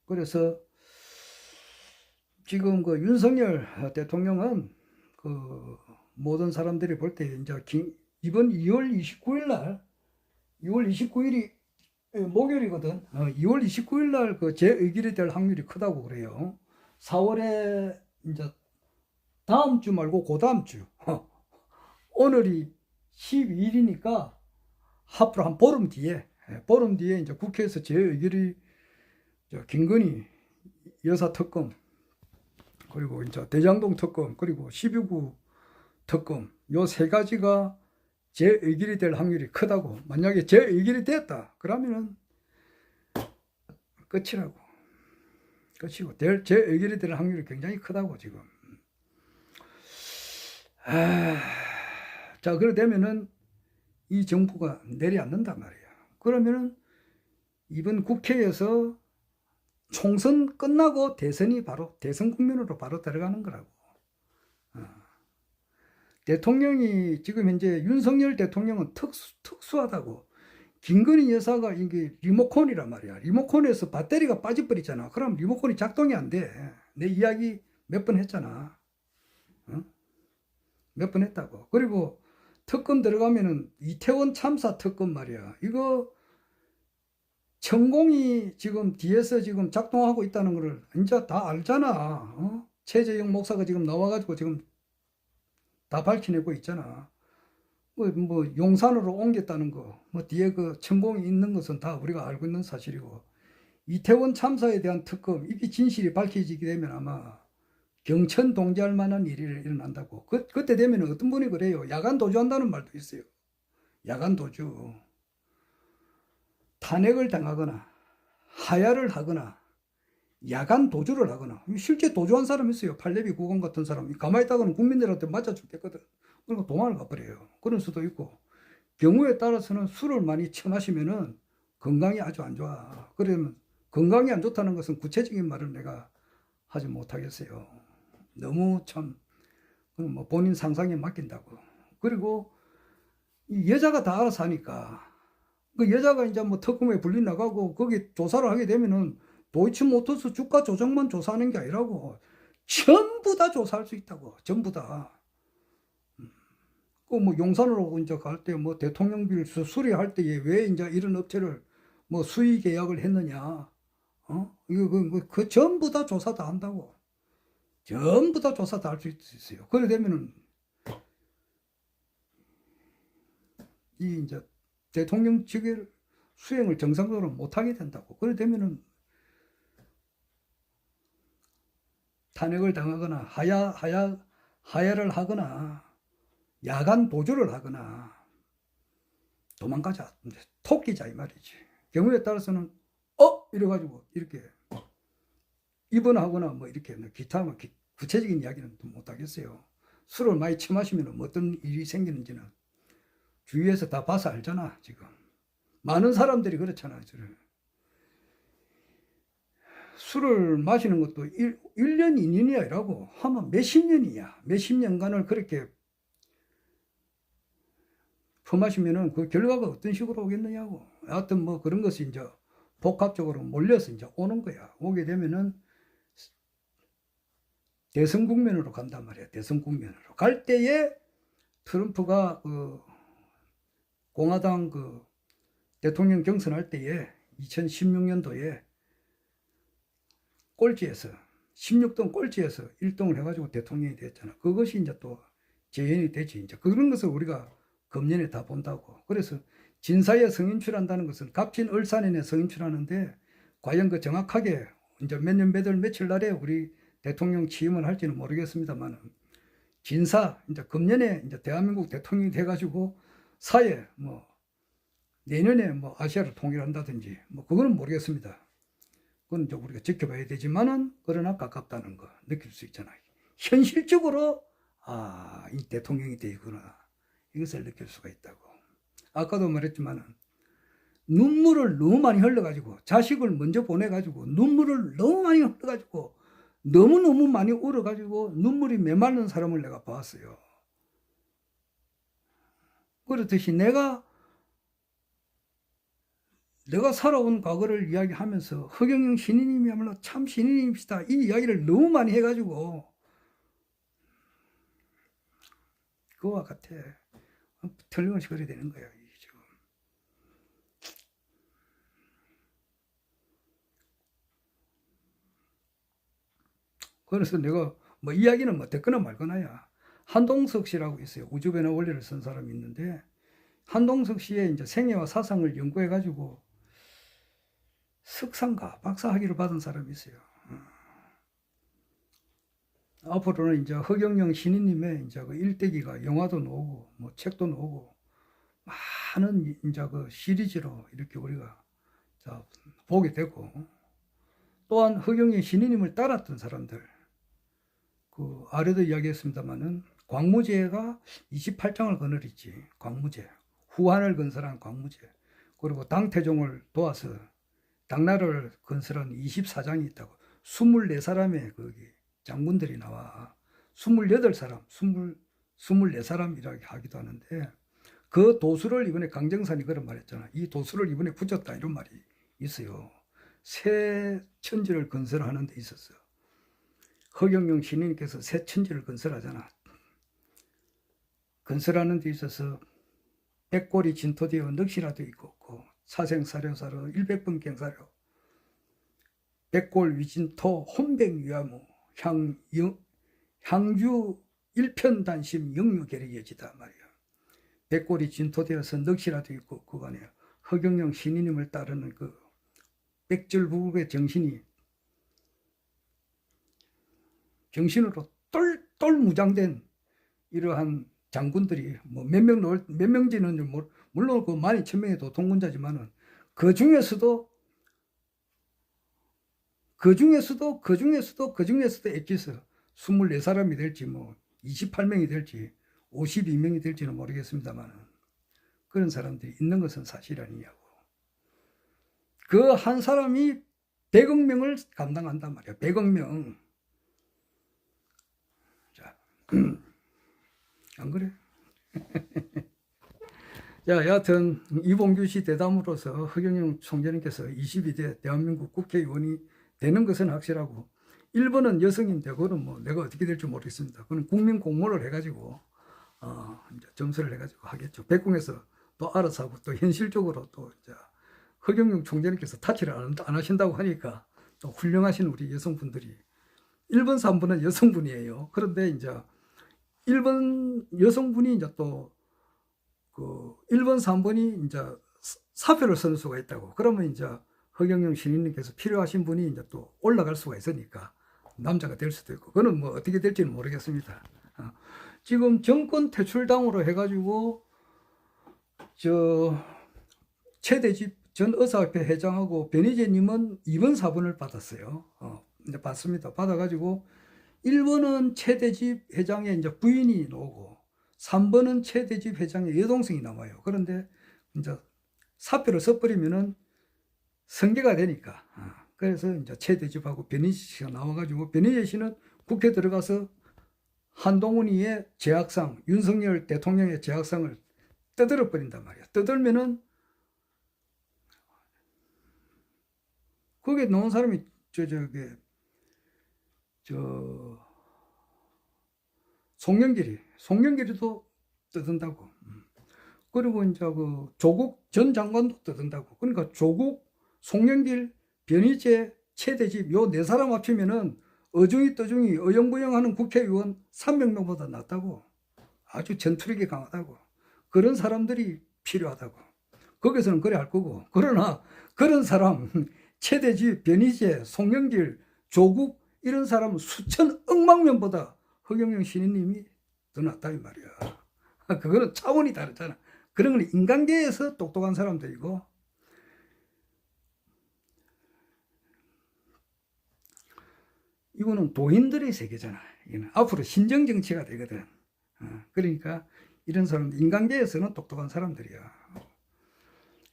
그래서 지금 그 윤석열 대통령은 그 모든 사람들이 볼 때 이제 이번 2월 29일 날 2월 29일이 목요일이거든. 2월 29일 날 그 재의결이 될 확률이 크다고 그래요. 4월에 이제 다음 주 말고 그 다음 주. 오늘이 12일이니까 앞으로 한 보름 뒤에 이제 국회에서 재의결이 김건희 여사 특검, 그리고 이제 대장동 특검, 그리고 12구 특검, 요 세 가지가 재의결이 될 확률이 크다고. 만약에 재의결이 됐다 그러면은 끝이라고. 끝이고 재의결이 될 확률이 굉장히 크다고 지금. 자, 그래 되면은 이 정부가 내려앉는단 말이야. 그러면은 이번 국회에서 총선 끝나고 대선 국면으로 바로 들어가는 거라고. 대통령이 지금 현재 윤석열 대통령은 특수하다고. 김건희 여사가 이게 리모컨이란 말이야. 리모컨에서 배터리가 빠져버리잖아. 그럼 리모컨이 작동이 안 돼. 내 이야기 몇 번 했잖아. 몇 번 했다고. 그리고 특검 들어가면은 이태원 참사 특검 말이야. 이거 천공이 지금 뒤에서 지금 작동하고 있다는 것을 이제 다 알잖아. 최재형 목사가 지금 나와가지고 지금 다 밝혀내고 있잖아. 뭐 용산으로 옮겼다는 거, 뭐 뒤에 그 천공이 있는 것은 다 우리가 알고 있는 사실이고, 이태원 참사에 대한 특검, 이게 진실이 밝혀지게 되면 아마 경천 동지할 만한 일이 일어난다고. 그때 되면 어떤 분이 그래요. 야간 도주한다는 말도 있어요. 야간 도주. 탄핵을 당하거나, 하야를 하거나, 야간 도주를 하거나. 실제 도주한 사람 있어요. 팔레비 구공 같은 사람. 가만히 있다가는 국민들한테 맞아 죽겠거든. 그러니까 도망을 가버려요. 그런 수도 있고. 경우에 따라서는 술을 많이 처마시면은 건강이 아주 안 좋아. 그러면 건강이 안 좋다는 것은 구체적인 말을 내가 하지 못하겠어요. 너무 참, 뭐 본인 상상에 맡긴다고. 그리고 이 여자가 다 알아서 하니까, 그 여자가 이제 뭐 특검에 불리 나가고 거기 조사를 하게 되면은 도이치모터스 주가 조정만 조사하는 게 아니라고 전부 다 조사할 수 있다고. 전부 다. 그 뭐 용산으로 이제 갈 때 뭐 대통령비를 수리할 때에 왜 이제 이런 업체를 뭐 수의 계약을 했느냐. 이거 그 전부 다 조사 다 한다고. 전부 다 조사 다 할 수 있어요. 그래 되면은 이 이제 대통령 직위를 수행을 정상적으로 못 하게 된다고. 그래 되면은 탄핵을 당하거나 하야를 하거나 야간 도주를 하거나 도망가자. 토끼자 이 말이지. 경우에 따라서는 이래가지고 이렇게 입원하거나 뭐 이렇게 기타 뭐 구체적인 이야기는 못 하겠어요. 술을 많이 처마시면 어떤 일이 생기는지는 주위에서 다 봐서 알잖아. 지금 많은 사람들이 그렇잖아. 술을 마시는 것도 1년, 2년이 아니라고 하면 몇십 년이야. 몇십 년간을 그렇게 퍼마시면은 그 결과가 어떤 식으로 오겠느냐고. 하여튼 뭐 그런 것이 이제 복합적으로 몰려서 이제 오는 거야. 오게 되면은 대선 국면으로 간단 말이야. 대선 국면으로. 갈 때에 트럼프가 그 공화당 그 대통령 경선할 때에 2016년도에 꼴찌에서 16등 꼴찌에서 1등을 해가지고 대통령이 됐잖아. 그것이 이제 또 재현이 되지. 이제 그런 것을 우리가 금년에 다 본다고. 그래서 진사에 성인출한다는 것은 갑진을산인에 성인출하는데 과연 그 정확하게 이제 몇 년 몇 월 며칠 날에 우리 대통령 취임을 할지는 모르겠습니다만 진사 이제 금년에 이제 대한민국 대통령이 돼가지고 사회 뭐 내년에 뭐 아시아를 통일한다든지 뭐 그거는 모르겠습니다. 그건 이제 우리가 지켜봐야 되지만은 그러나 가깝다는 거 느낄 수 있잖아요. 현실적으로 이 대통령이 되구나 이것을 느낄 수가 있다고. 아까도 말했지만은 눈물을 너무 많이 흘려가지고 자식을 먼저 보내가지고 눈물을 너무 많이 흘려가지고 너무너무 많이 울어가지고 눈물이 메마른 사람을 내가 봤어요. 그렇듯이 내가 살아온 과거를 이야기하면서 허경영 신인님이야말로 참 신인님이시다 이 이야기를 너무 많이 해가지고 그와 같아. 틀림없이 그래 되는 거야. 지금. 그래서 내가 뭐 이야기는 뭐 됐거나 말거나야. 한동석 씨라고 있어요. 우주변화 원리를 쓴 사람이 있는데 한동석 씨의 이제 생애와 사상을 연구해가지고 석상가 박사 학위를 받은 사람이 있어요. 앞으로는 이제 허경영 신인님의 이제 그 일대기가 영화도 나오고 뭐 책도 나오고 많은 이제 그 시리즈로 이렇게 우리가 보게 되고 또한 허경영 신인님을 따랐던 사람들 그 아래도 이야기했습니다만은 광무제가 28장을 거느리지. 광무제 후한을 건설한 광무제 그리고 당태종을 도와서 당나라를 건설한 24장이 있다고 24사람의 거기 장군들이 나와 28사람 24사람이라고 하기도 하는데 그 도수를 이번에 강정산이 그런 말 했잖아. 이 도수를 이번에 굳혔다 이런 말이 있어요. 새 천지를 건설하는 데 있었어. 허경영 신인께서 새 천지를 건설하잖아. 건설하는 데 있어서 백골이 진토되어 넋이라도 있고 없고 사생사료사로 100번 경사료 백골 위진토 혼백위화무 향주 일편단심 영유계력이지다 말이야. 백골이 진토되어서 넋이라도 있고 그간에 허경영 신인님을 따르는 그 백절부국의 정신으로 똘똘 무장된 이러한 장군들이 뭐 몇 명지는 물론 그 12,000명의 동군자지만은 그 중에서도 엑기스 24사람이 될지 뭐 28명이 될지 52명이 될지는 모르겠습니다만 그런 사람들이 있는 것은 사실 아니냐고. 그 한 사람이 100억 명을 감당한단 말이야. 100억 명. 자, 안 그래? 자, 여하튼 이봉규 씨 대담으로서 허경영 총재님께서 22대 대한민국 국회의원이 되는 것은 확실하고 1번은 여성인데 그거는 뭐 내가 어떻게 될지 모르겠습니다. 그건 국민 공모를 해가지고 이제 점수를 해가지고 하겠죠. 백궁에서 또 알아서 하고 또 현실적으로 또 이제 허경영 총재님께서 타치를 안 하신다고 하니까 또 훌륭하신 우리 여성분들이 1번, 3번은 여성분이에요. 그런데 이제 1번 여성분이 이제 또 그 1번, 3번이 이제 사표를 쓰는 수가 있다고. 그러면 이제 허경영 신인님께서 필요하신 분이 이제 또 올라갈 수가 있으니까 남자가 될 수도 있고, 그거는 뭐 어떻게 될지는 모르겠습니다. 지금 정권 퇴출당으로 해가지고 최대집 전 의사협회 회장하고 변희재님은 2번, 4번을 받았어요. 이제 받습니다. 받아가지고 1번은 최대집 회장의 이제 부인이 나오고 3번은 최대집 회장의 여동생이 남아요. 그런데 이제 사표를 써버리면은 승계가 되니까. 그래서 이제 최대집하고 변희재 씨가 나와가지고 변희재 씨는 국회 들어가서 한동훈이의 제약상, 윤석열 대통령의 제약상을 떠들어 버린단 말이야. 떠들면은 거기에 나온 사람이 송영길이도 떠든다고. 그리고 이제 그 조국 전 장관도 떠든다고. 그러니까 조국, 송영길, 변희재, 최대집 요 네 사람 합치면은 어중이 떠중이 어영부영하는 국회의원 300명보다 낫다고. 아주 전투력이 강하다고. 그런 사람들이 필요하다고. 거기서는 그래 할 거고. 그러나 그런 사람 최대집, 변희재, 송영길, 조국 이런 사람은 수천 억만 명보다 허경영 신인님이 더 낫다 이 말이야. 그거는 차원이 다르잖아. 그런 건 인간계에서 똑똑한 사람들이고, 이거는 도인들의 세계잖아. 이거는 앞으로 신정정치가 되거든. 그러니까 이런 사람들, 인간계에서는 똑똑한 사람들이야.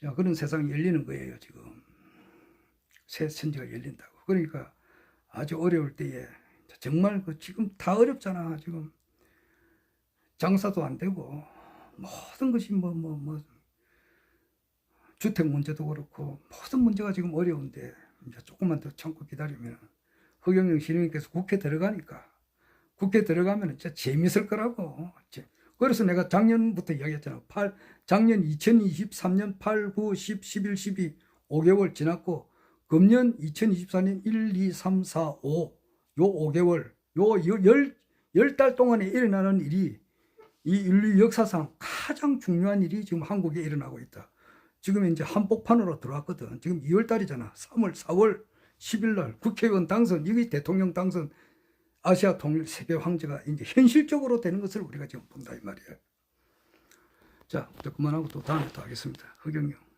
야, 그런 세상이 열리는 거예요, 지금. 새 천지가 열린다고. 그러니까 아주 어려울 때에 정말 지금 다 어렵잖아. 지금 장사도 안 되고 모든 것이 주택 문제도 그렇고 모든 문제가 지금 어려운데 이제 조금만 더 참고 기다리면 허경영 신인님께서 국회 들어가니까, 국회 들어가면 진짜 재밌을 거라고. 그래서 내가 작년부터 이야기했잖아. 작년 2023년 8, 9, 10, 11, 12 5개월 지났고 금년 2024년 1, 2, 3, 4, 5 요 5개월 요 10달 동안에 일어나는 일이 이 인류 역사상 가장 중요한 일이 지금 한국에 일어나고 있다. 지금 이제 한복판으로 들어왔거든. 지금 2월달이잖아. 3월, 4월 10일날 국회의원 당선, 이게 대통령 당선, 아시아 통일 세계 황제가 이제 현실적으로 되는 것을 우리가 지금 본다 이 말이에요. 자, 그만하고 또 다음에 또 하겠습니다. 허경영.